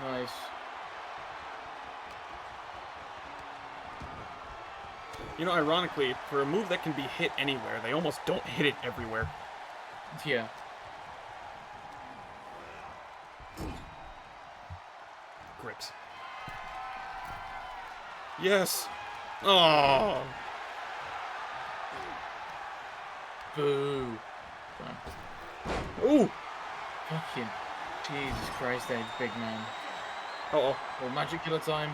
Nice.
You know, ironically, for a move that can be hit anywhere, they almost don't hit it everywhere.
Yeah.
Grips. Yes. Oh.
Boo.
Ooh.
Fucking Jesus Christ, Edge, big man.
Uh-oh.
Well, magic killer time.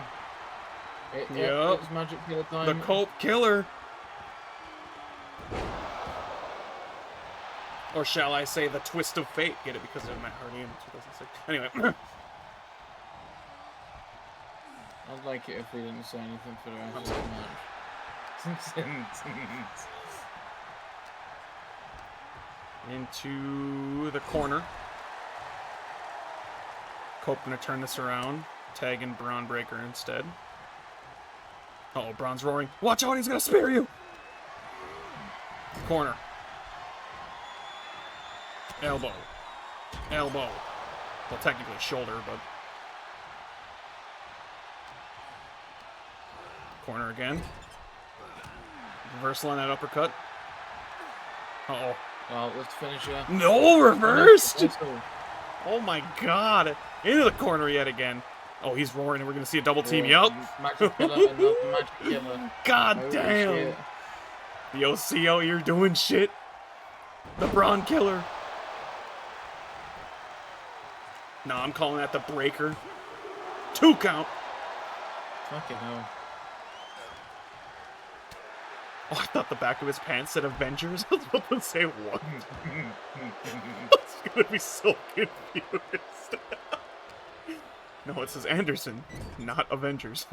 Yep.
It's magic killer time.
The Colt Killer. Or shall I say the Twist of Fate? Get it because of Matt Hardy in 2006. Anyway.
I'd like it if we didn't say anything for the rest of the match.
Into the corner. Cope gonna turn this around. Tagging Braun Breaker instead. Uh-oh, Braun's roaring. Watch out, he's gonna spear you! Corner. Elbow. Elbow. Well, technically shoulder, but... Corner again. Reversal on that uppercut. Uh-oh.
Well, let's finish her.
No, reversed!
Also,
Oh my god! Into the corner yet again. Oh, he's roaring and we're gonna see a double team. Yup.
Magic killer, another magic killer.
God
Holy
damn!
shit.
The OCO, you're doing shit. The Braun Killer. Nah, I'm calling that the Breaker. 2 count.
Fucking hell.
Oh, I thought the back of his pants said Avengers. I was about to say what? I was gonna be so confused. No, it says Anderson, not Avengers.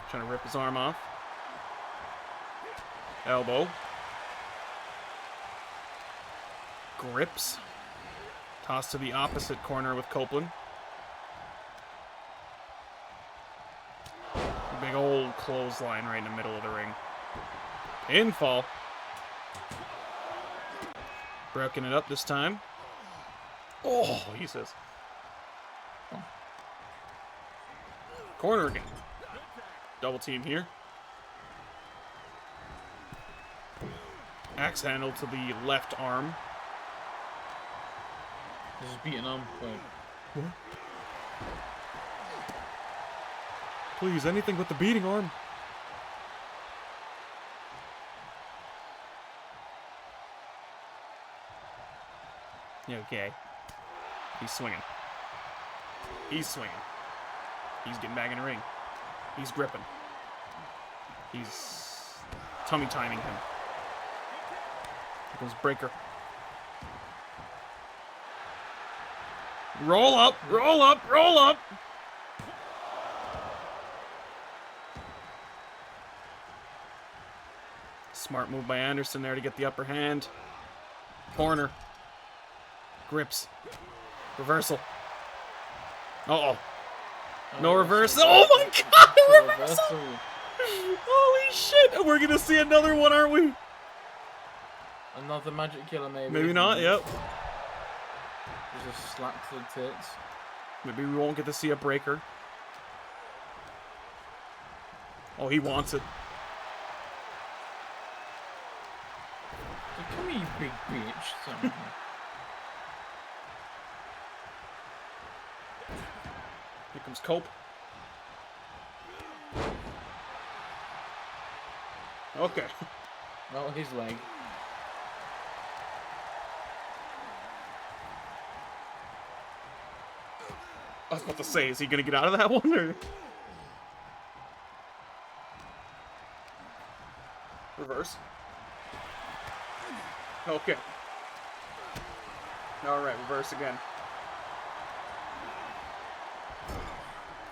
Trying to rip his arm off. Elbow. Grips. Toss to the opposite corner with Copeland. Big old clothesline right in the middle of the ring. Pinfall. Broken it up this time. Oh, he says. Corner again. Double team here. Axe handle to the left arm.
Just beating him.
What? Please, anything but the beating arm. Yeah, okay. He's swinging. He's swinging. He's getting back in the ring. He's gripping. He's tummy timing him. Here goes Breaker. Roll up, roll up, roll up. Smart move by Anderson there to get the upper hand. Corner. Grips. Reversal. Uh-oh. No reverse. Oh my god, a reversal! Holy shit! And we're gonna see another one, aren't we?
Another magic killer, maybe.
Maybe not, yep.
Just a slap to the tits.
Maybe we won't get to see a breaker. Oh, he wants it.
Come here, you big bitch. Something.
Here comes Cope. Okay.
Oh, his leg.
was about to say, is he gonna get out of that one, or? Reverse. Okay. Alright, reverse again.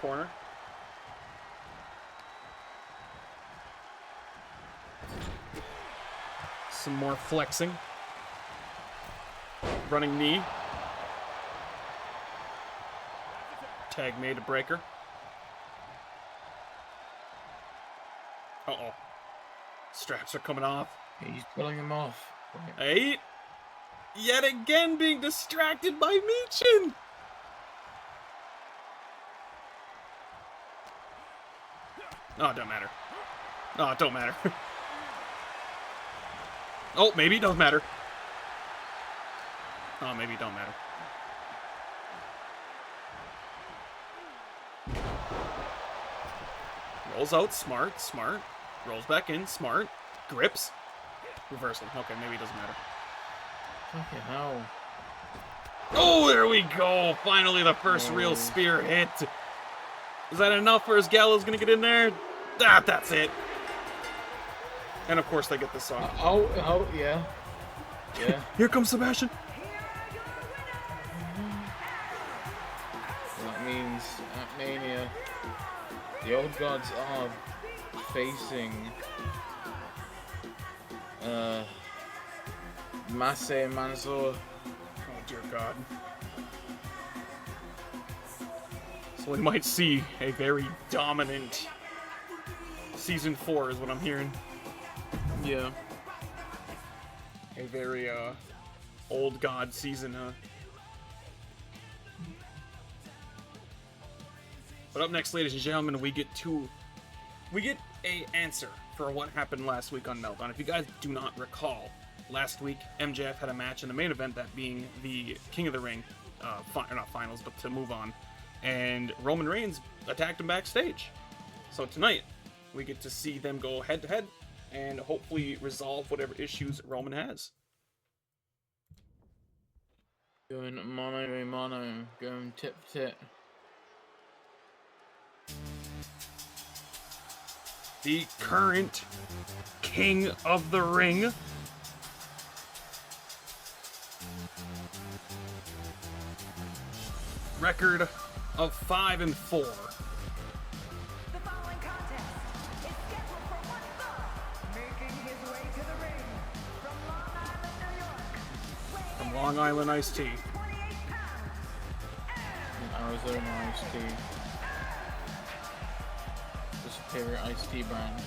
Corner. Some more flexing. Running knee. Tag made a breaker. Uh-oh. Straps are coming off.
He's pulling him off.
Eight. Yet again being distracted by Michin. Oh, it don't matter. Oh, it don't matter. Oh, maybe it don't matter. Oh, maybe it don't matter. Rolls out, smart, smart. Rolls back in, smart. Grips. Reversal. Okay, maybe it doesn't matter.
Fucking hell.
Oh, there we go. Finally, the first real spear hit. Is that enough for his Gallows gonna get in there? That's it. And of course, they get this song.
Oh, yeah. Yeah.
Here comes Sebastian.
That means at Mania, the old gods are facing Masse Mansour.
Oh dear God. So we might see a very dominant Season 4 is what I'm hearing.
Yeah.
A very old god season, huh? But up next, ladies and gentlemen, we get a answer for what happened last week on Meltdown. If you guys do not recall, last week MJF had a match in the main event, that being the King of the Ring, not finals, but to move on, and Roman Reigns attacked him backstage. So tonight, we get to see them go head to head and hopefully resolve whatever issues Roman has.
Going mono a mono, going tit for tit.
The current King of the Ring, record of 5-4.
The following contest is scheduled for one fall. Making his way to the ring from Long Island, New York.
From Long Island Iced Tea.
28 pounds.
Arizona iced tea. The superior iced tea brand.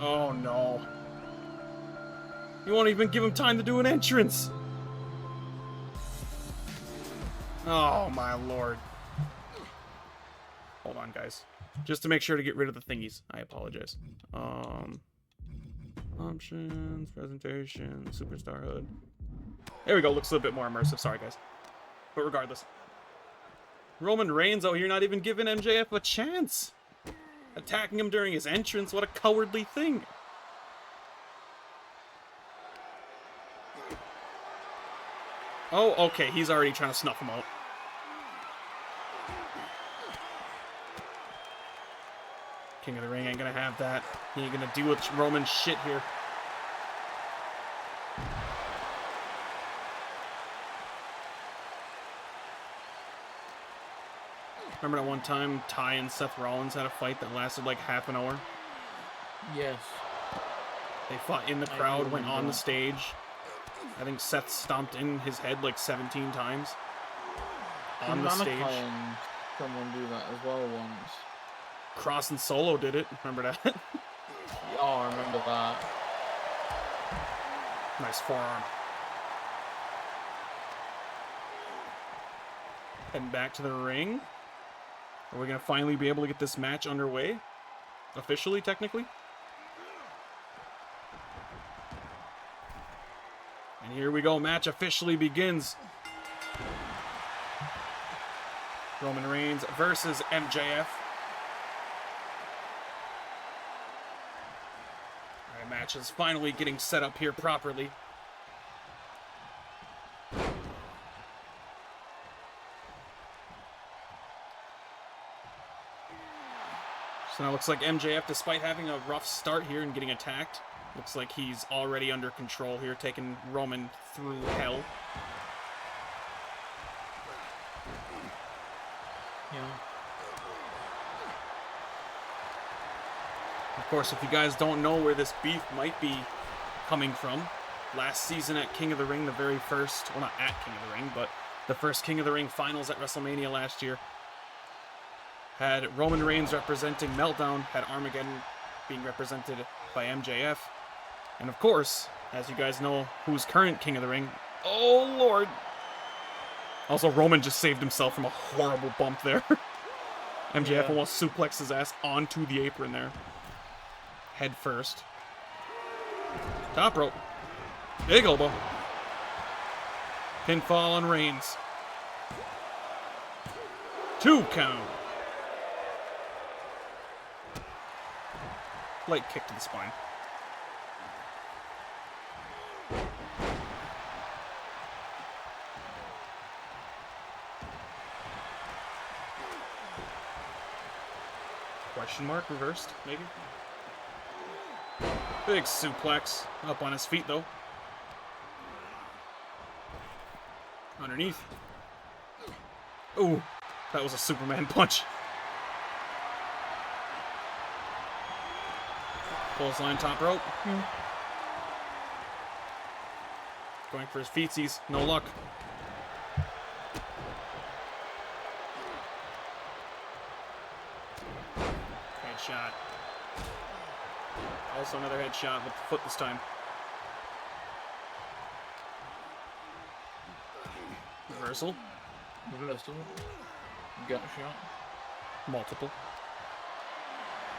Oh no. You won't even give him time to do an entrance. Oh my lord. Hold on, guys. Just to make sure to get rid of the thingies. I apologize. Options, presentation, superstar hood. There we go. Looks a little bit more immersive. Sorry, guys. But regardless. Roman Reigns, oh, you're not even giving MJF a chance. Attacking him during his entrance. What a cowardly thing. Oh, okay. He's already trying to snuff him out. King of the Ring ain't gonna have that. He ain't gonna deal with Roman shit here. Remember that one time Ty and Seth Rollins had a fight that lasted like half an hour?
Yes.
They fought in the crowd, went on the stage. I think Seth stomped in his head like 17 times. On the stage.
Someone do that as well once.
Cross and Solo did it. Remember that?
Oh, I remember that.
Nice forearm. Heading back to the ring. Are we going to finally be able to get this match underway? Officially, technically? And here we go. Match officially begins. Roman Reigns versus MJF. The match is finally getting set up here properly. So now it looks like MJF, despite having a rough start here and getting attacked, looks like he's already under control here, taking Roman through hell.
Yeah.
Of course, if you guys don't know where this beef might be coming from, last season at King of the Ring, the very first, well, not at King of the Ring, but the first King of the Ring finals at WrestleMania last year, had Roman Reigns representing Meltdown, had Armageddon being represented by MJF, and of course, as you guys know, who's current King of the Ring? Oh, Lord! Also, Roman just saved himself from a horrible bump there. MJF almost suplexed his ass onto the apron there. Head first. Top rope. Big elbow. Pinfall on Reigns. 2 count. Light kick to the spine. Question mark, reversed, maybe? Big suplex. Up on his feet, though. Underneath. Ooh, that was a Superman punch. Clothesline top rope. Going for his feetsies. No luck. Headshot. Also another headshot with the foot this time. Reversal.
Reversal. Gut shot.
Multiple.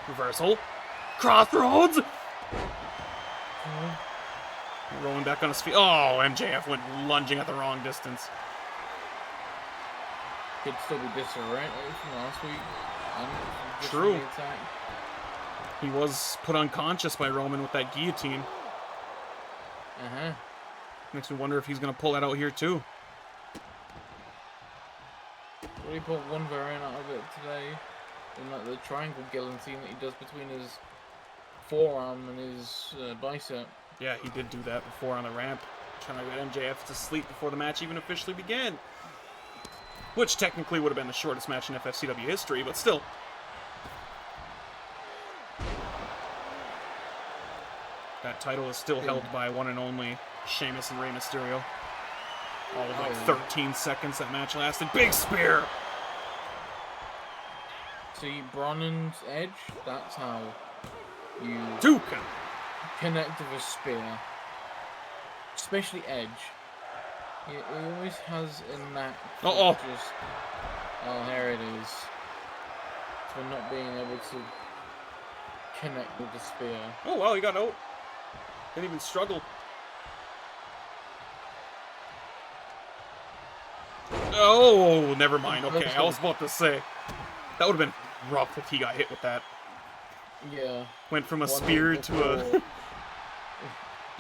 Reversal. Crossroads! Rolling back on his feet. Oh, MJF went lunging at the wrong distance.
Could still be disoriented from last week.
True.
The attack.
He was put unconscious by Roman with that guillotine.
Uh-huh.
Makes me wonder if he's going to pull that out here, too.
Well, he pulled one variant out of it today. In like the triangle guillotine that he does between his forearm and his bicep.
Yeah, he did do that before on the ramp. Trying to get MJF to sleep before the match even officially began. Which technically would have been the shortest match in FFCW history, but still. That title is still held by one and only Sheamus and Rey Mysterio. All of like 13 seconds that match lasted. Big spear!
See, Bronnan's Edge, that's how you
2 count.
connect with a spear. Especially Edge. He always has a knack for just... Oh, here it is. For not being able to connect with the spear.
Oh, well, he got out. Didn't even struggle. Oh, never mind. Okay, I was about to say. That would have been rough if he got hit with that.
Yeah.
Went from a spear to a...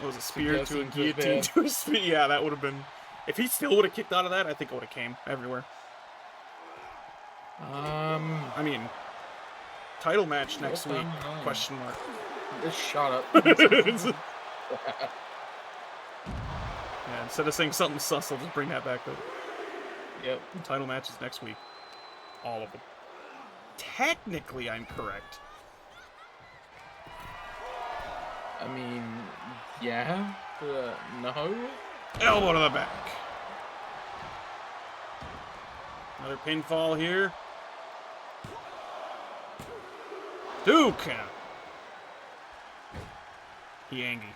It was a spear to a guillotine to a spear. Yeah, that would have been... If he still would have kicked out of that, I think it would have came everywhere. I mean, title match next week, question mark.
Just shut up.
Yeah, instead of saying something sus, I'll just bring that back up.
Yep.
Title matches next week. All of them. Technically, I'm correct.
I mean, yeah, but no.
Elbow to the back. Another pinfall here. 2 count. He angry.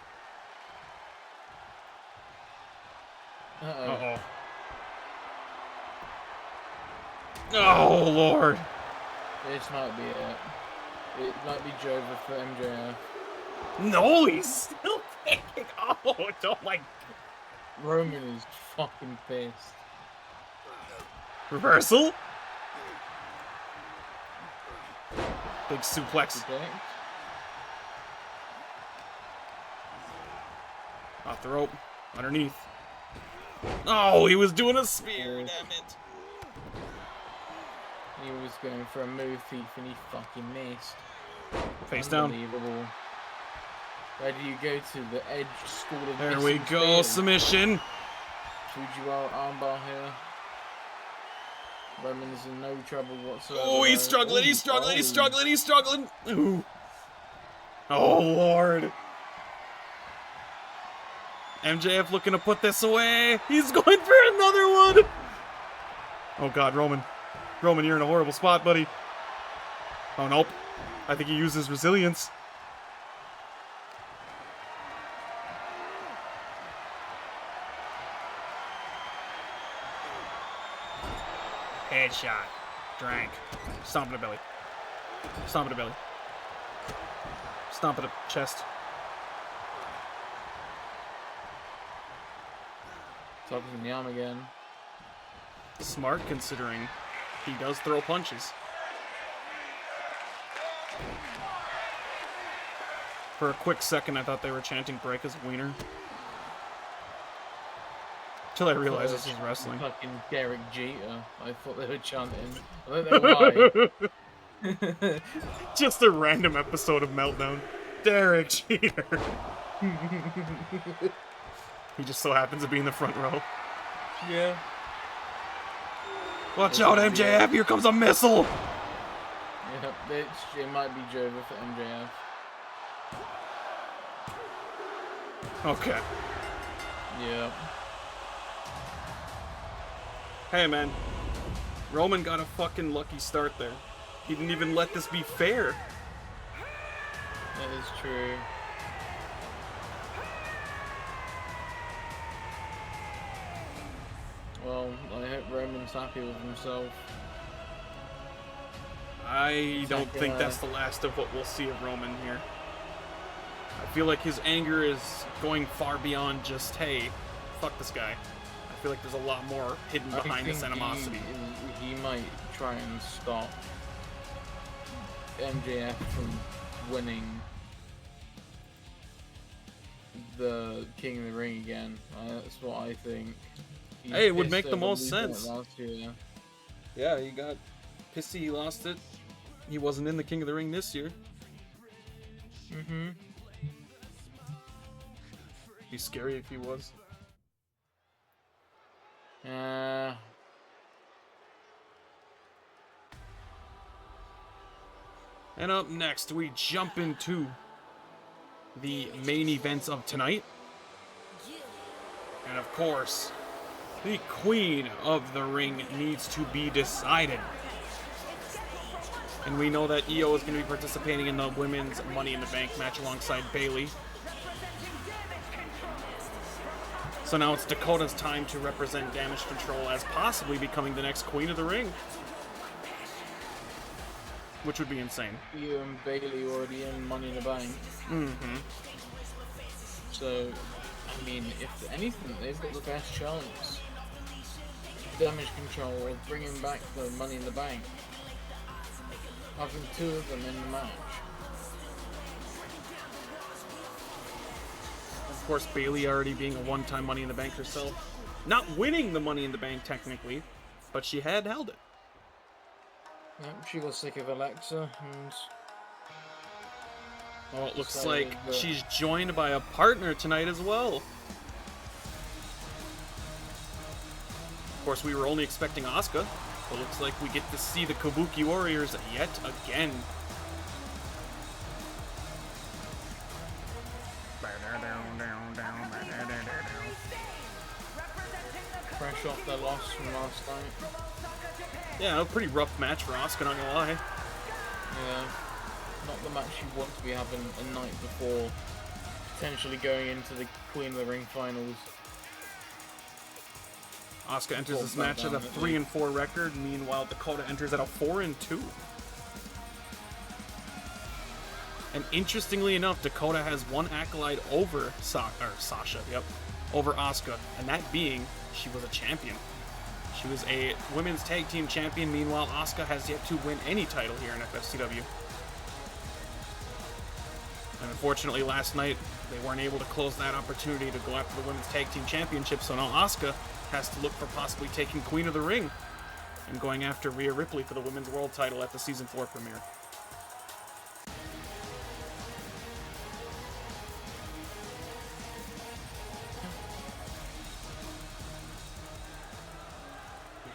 Uh-oh. Oh, Lord.
This might be it. It might be Jova for MJF.
No, he's still kicking. Oh my.
Roman is fucking pissed.
Reversal. Big suplex. Off the rope. Underneath. Oh, he was doing a spear, damn it.
He was going for a move thief and he fucking missed.
Face down.
Unbelievable. Where do you go to? The Edge School of
There we
Missing
go,
Spears.
submission.
Fujiwara armbar here. Roman's in no trouble whatsoever.
Oh, he's struggling, he's struggling, he's struggling, he's struggling. Ooh. Oh, Lord. MJF looking to put this away. He's going for another one. Oh, God, Roman. Roman, you're in a horrible spot, buddy. Oh, nope. I think he used his resilience. Headshot. Drank. Stomp in the belly. Stomp in the belly. Stomp in the chest.
Tugs in the arm again.
Smart, considering he does throw punches. For a quick second, I thought they were chanting "Break his wiener." Till I realized this is wrestling.
Fucking Derek Jeter. I thought they were chanting. I don't know why.
Just a random episode of Meltdown. Derek Jeter. He just so happens to be in the front row.
Yeah.
Watch out, MJF! Here comes a missile!
Yeah, it might be Jova for MJF.
Okay.
Yeah.
Hey, man. Roman got a fucking lucky start there. He didn't even let this be fair.
That is true. Well, I hope Roman's happy with himself.
I don't think that's the last of what we'll see of Roman here. I feel like his anger is going far beyond just, hey, fuck this guy. I feel like there's a lot more hidden behind this animosity.
He might try and stop MJF from winning the King of the Ring again. That's what I think.
Hey, it would make the most sense.
Last year.
Yeah, he got pissy, he lost it. He wasn't in the King of the Ring this year.
Mm-hmm.
Be scary if he was. And up next, we jump into the main events of tonight. And of course, the Queen of the Ring needs to be decided. And we know that Io is going to be participating in the Women's Money in the Bank match alongside Bayley. So now it's Dakota's time to represent Damage Control as possibly becoming the next Queen of the Ring. Which would be insane.
You and Bayley already in Money in the Bank.
Mm-hmm.
So, I mean, if anything, they've got the best chance. Damage Control of bringing back the Money in the Bank. Having two of them in the match.
Of course, Bayley already being a one-time Money in the Bank herself. Not winning the Money in the Bank, technically, but she had held it.
Yep, she got sick of Alexa, and...
Well, it looks like she's joined by a partner tonight as well. Of course, we were only expecting Asuka, but looks like we get to see the Kabuki Warriors yet again.
fresh off their loss from last night.
Yeah, a pretty rough match for Asuka, not gonna lie.
Yeah, not the match you want to be having a night before potentially going into the Queen of the Ring finals.
Asuka enters this match at a 3-4 record. Meanwhile, Dakota enters at a 4-2. And interestingly enough, Dakota has one accolade over Sasha, over Asuka, and that being she was a champion. She was a women's tag team champion. Meanwhile, Asuka has yet to win any title here in FFCW. And unfortunately, last night, they weren't able to close that opportunity to go after the Women's Tag Team Championship, so now Asuka has to look for possibly taking Queen of the Ring and going after Rhea Ripley for the Women's World title at the Season 4 premiere.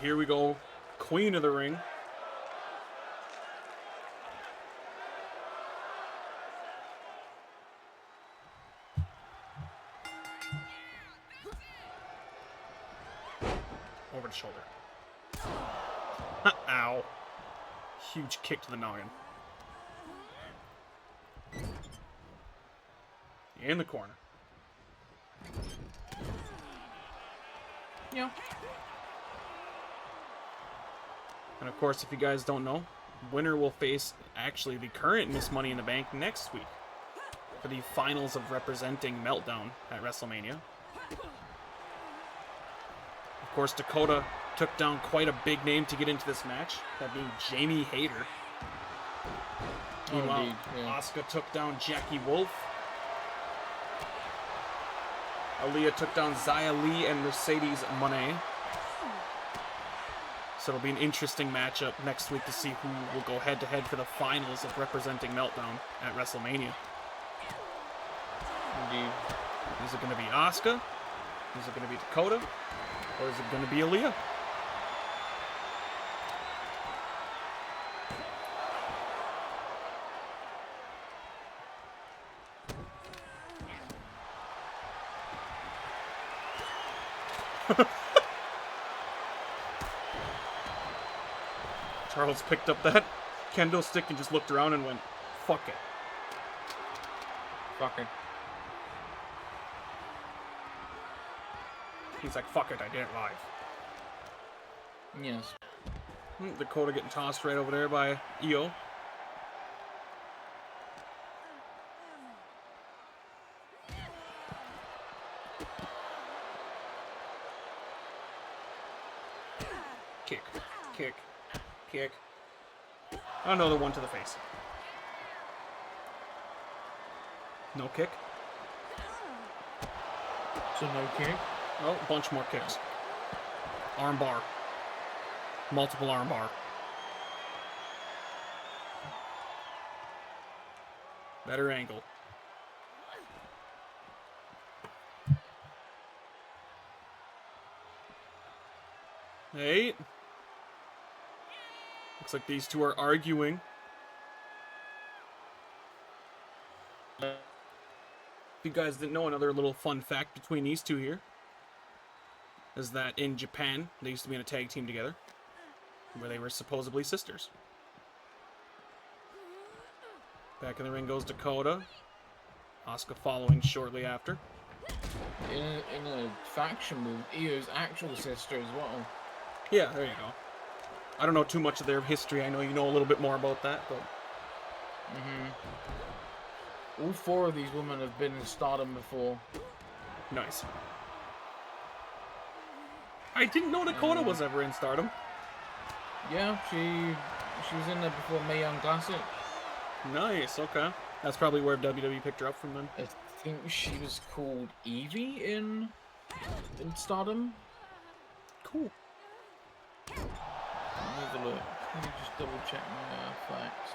Here we go, Queen of the Ring. Over the shoulder. Ow. Huge kick to the noggin. In the corner.
Yeah.
And of course, if you guys don't know, winner will face actually the current Miss Money in the Bank next week for the finals of representing Meltdown at WrestleMania. Of course, Dakota took down quite a big name to get into this match, that being Jamie Hayter. Meanwhile,
indeed, yeah.
Asuka took down Jackie Wolf. Aaliyah took down Xia Li and Mercedes Moné. So it'll be an interesting matchup next week to see who will go head-to-head for the finals of representing Meltdown at WrestleMania.
Indeed.
Is it going to be Asuka? Is it going to be Dakota? Or is it going to be Aaliyah? Charles picked up that kendo stick and just looked around and went, fuck it.
Fucking.
He's like, fuck it, I did it live.
Yes.
Dakota getting tossed right over there by Io. Kick, kick, kick. Another one to the face. No kick.
So no kick.
Oh, a bunch more kicks. Arm bar. Multiple arm bar. Better angle. Hey. Looks like these two are arguing. If you guys didn't know, another little fun fact between these two here is that in Japan, they used to be in a tag team together, where they were supposedly sisters. Back in the ring goes Dakota. Asuka following shortly after.
In a faction with Io's actual sister as well.
Yeah, there you go. I don't know too much of their history. I know you know a little bit more about that, but...
All four of these women have been in Stardom before.
Nice. I didn't know Dakota was ever in Stardom.
Yeah, she was in there before Mae Young Classic.
Nice, okay. That's probably where WWE picked her up from then.
I think she was called Evie in Stardom.
Cool.
Let me have a look. Let me just double check my facts.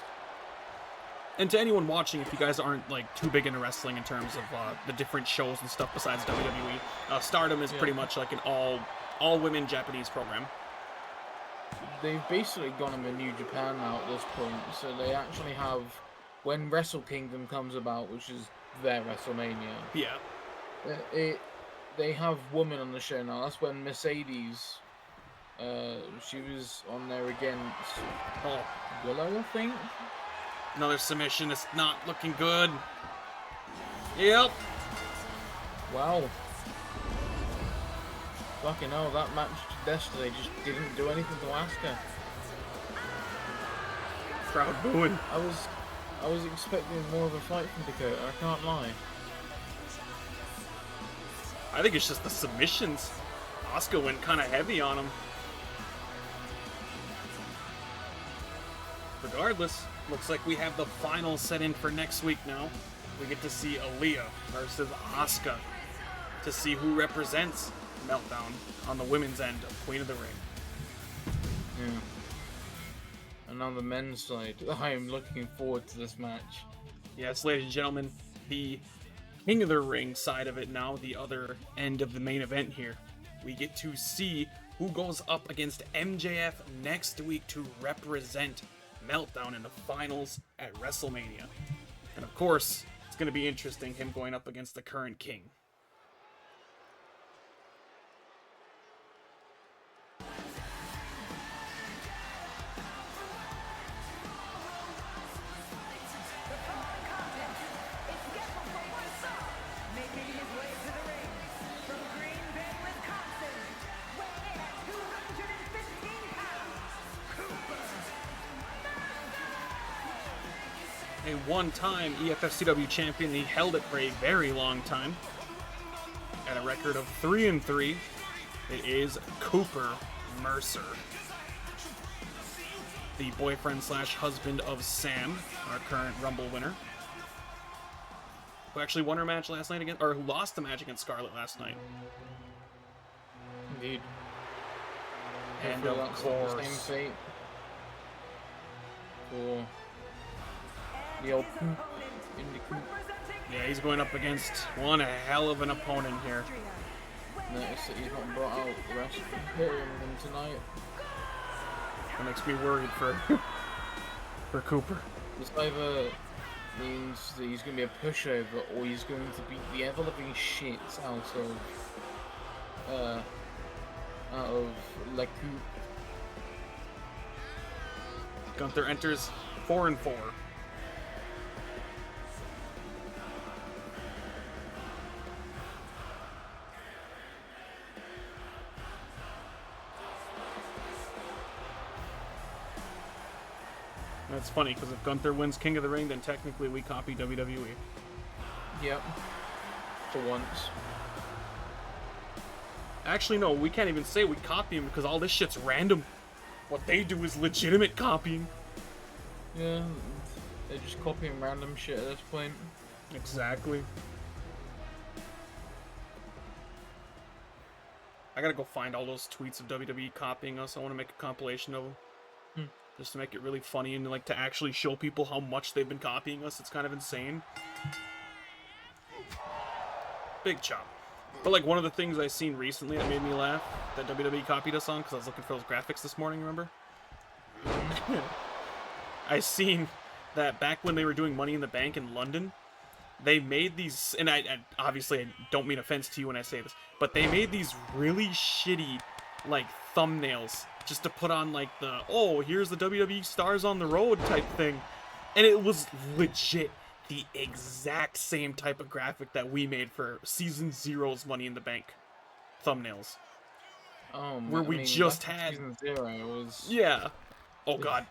And to anyone watching, if you guys aren't like too big into wrestling in terms of the different shows and stuff besides WWE, Stardom is pretty much like an all-women Japanese program.
They've basically gone them in New Japan now at this point, so they actually have, when Wrestle Kingdom comes about, which is their WrestleMania,
Yeah.
They have women on the show now. That's when Mercedes, she was on there against Willow, I think.
Another submission. It's not looking good. Yep.
Wow. Fucking hell, that match yesterday just didn't do anything to Asuka.
Crowd booing.
I was expecting more of a fight from Dakota, I can't lie.
I think it's just the submissions. Asuka went kind of heavy on him. Regardless, looks like we have the final set in for next week now. we get to see Aaliyah versus Asuka to see who represents Meltdown on the women's end of Queen of the Ring.
Yeah. And on the men's side, I am looking forward to this match.
Yes, ladies and gentlemen, the King of the Ring side of it now, the other end of the main event here. We get to see who goes up against MJF next week to represent Meltdown in the finals at WrestleMania. And of course, it's going to be interesting, him going up against the current king.
Making his way to the ring from Green Bay, Wisconsin, weighing in at 215 pounds, Cooper.
A one-time FFCW champion, he held it for a very long time. At a record of 3-3, it is Cooper Mercer. The boyfriend slash husband of Sam, our current Rumble winner. Who actually won her match last night against, or who lost the match against Scarlett last night.
Indeed.
And
Hopefully
of
that's not the
course,
same fate for the
And
old
his
Coop
opponent,
in the Coop.
representing
yeah, he's going up against one hell of an opponent here.
Austria,
Notice that he's not brought out the rest of the Imperium with him tonight.
That makes me worried for Cooper.
This either means that he's going to be a pushover, or he's going to beat the ever-living shit out of La Coupe.
Gunther enters 4-4. That's funny, because if Gunther wins King of the Ring, then technically we copy WWE.
Yep. For once.
Actually, no, we can't even say we copy him, because all this shit's random. What they do is legitimate copying.
Yeah, they're just copying random shit at this point.
Exactly. I gotta go find all those tweets of WWE copying us. I want to make a compilation of them. Just to make it really funny and like to actually show people how much they've been copying us. It's kind of insane. Big chop. But like one of the things I seen recently that made me laugh that WWE copied us on, because I was looking for those graphics this morning, remember? I seen that back when they were doing Money in the Bank in London, they made these, and I obviously I don't mean offense to you when I say this, but they made these really shitty like thumbnails just to put on like the, oh, here's the WWE stars on the road type thing. And it was legit the exact same type of graphic that we made for Season 0's Money in the Bank thumbnails. Where we just had...
Season 0 was...
Yeah. Oh, God.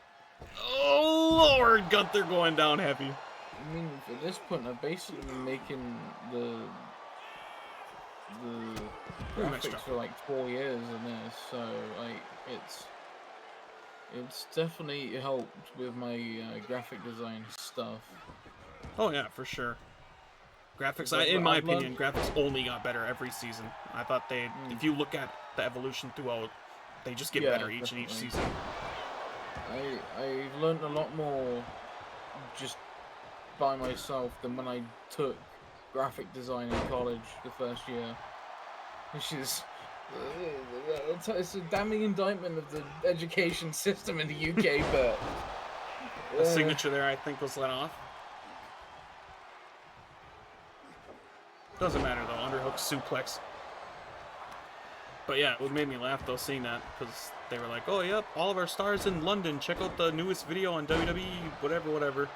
Oh, Lord, Gunther going down heavy.
I mean, at this point, I've basically been making the graphics for like 4 years in this, so like it's definitely helped with my graphic design stuff.
Oh yeah, for sure. Graphics,
But
in my
I've learned-
opinion, graphics only got better every season. I thought they, if you look at the evolution throughout, they just get
Yeah,
better each and each
definitely.
season.
I've learned a lot more just by myself than when I took graphic design in college the first year, which is it's a damning indictment of the education system in the UK. But
The signature there, I think, was let off. Doesn't matter though. Underhook suplex. But yeah, it made me laugh though seeing that, because they were like, "Oh yep, all of our stars in London. Check out the newest video on WWE, whatever."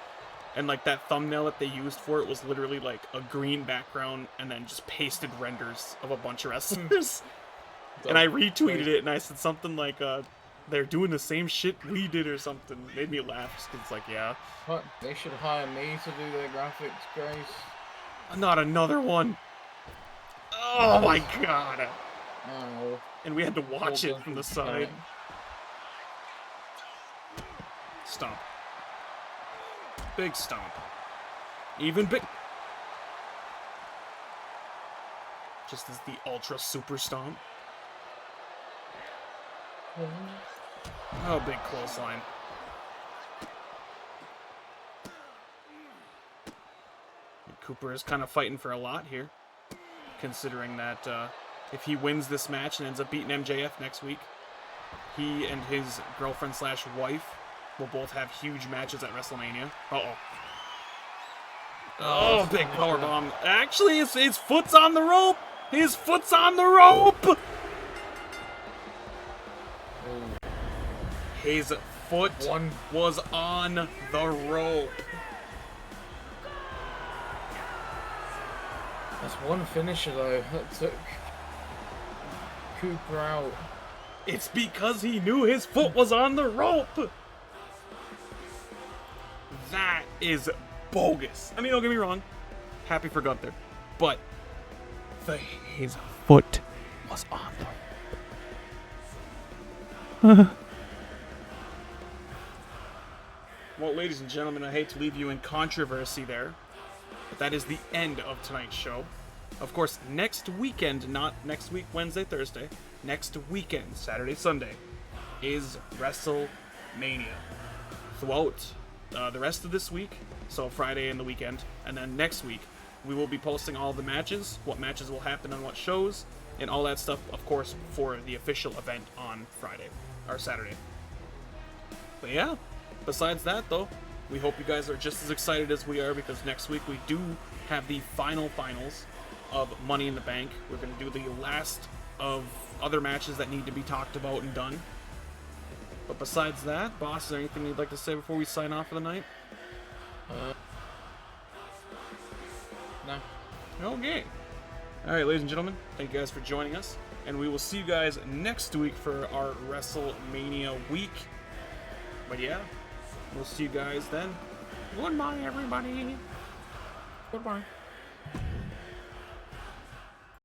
And like that thumbnail that they used for it was literally like a green background and then just pasted renders of a bunch of wrestlers. And I retweeted it and I said something like, "They're doing the same shit we did" or something. It made me laugh just 'cause it's like, yeah.
What? They should hire me to do their graphics, Grace.
Not another one. Oh my god.
Oh,
And we had to watch
Hold
it
on
from the
to
side.
time.
Stomp. Big stomp. Even big. just as the Ultra Super Stomp. Oh, big clothesline. Cooper is kind of fighting for a lot here, considering that if he wins this match and ends up beating MJF next week, he and his girlfriend/wife will both have huge matches at WrestleMania. Uh-oh. Oh, big powerbomb. Actually, his foot's on the rope. His foot's on the rope. His foot was on the rope.
That's one finisher though. That took Cooper out.
It's because he knew his foot was on the rope. That is bogus. I mean, don't get me wrong. Happy for Gunther. But his foot was on the rope. Well, ladies and gentlemen, I hate to leave you in controversy there, but that is the end of tonight's show. Of course, next weekend, not next week, Wednesday, Thursday, next weekend, Saturday, Sunday, is WrestleMania. Throughout the rest of this week, so Friday and the weekend, and then next week, we will be posting all the matches, what matches will happen on what shows, and all that stuff, of course, for the official event on Friday, or Saturday. But yeah. Besides that, though, we hope you guys are just as excited as we are, because next week we do have the finals of Money in the Bank. We're going to do the last of other matches that need to be talked about and done. But besides that, boss, is there anything you'd like to say before we sign off for the night?
No.
Okay. Alright, ladies and gentlemen, thank you guys for joining us, and we will see you guys next week for our WrestleMania week. But yeah, we'll see you guys then. Goodbye, everybody.
Goodbye.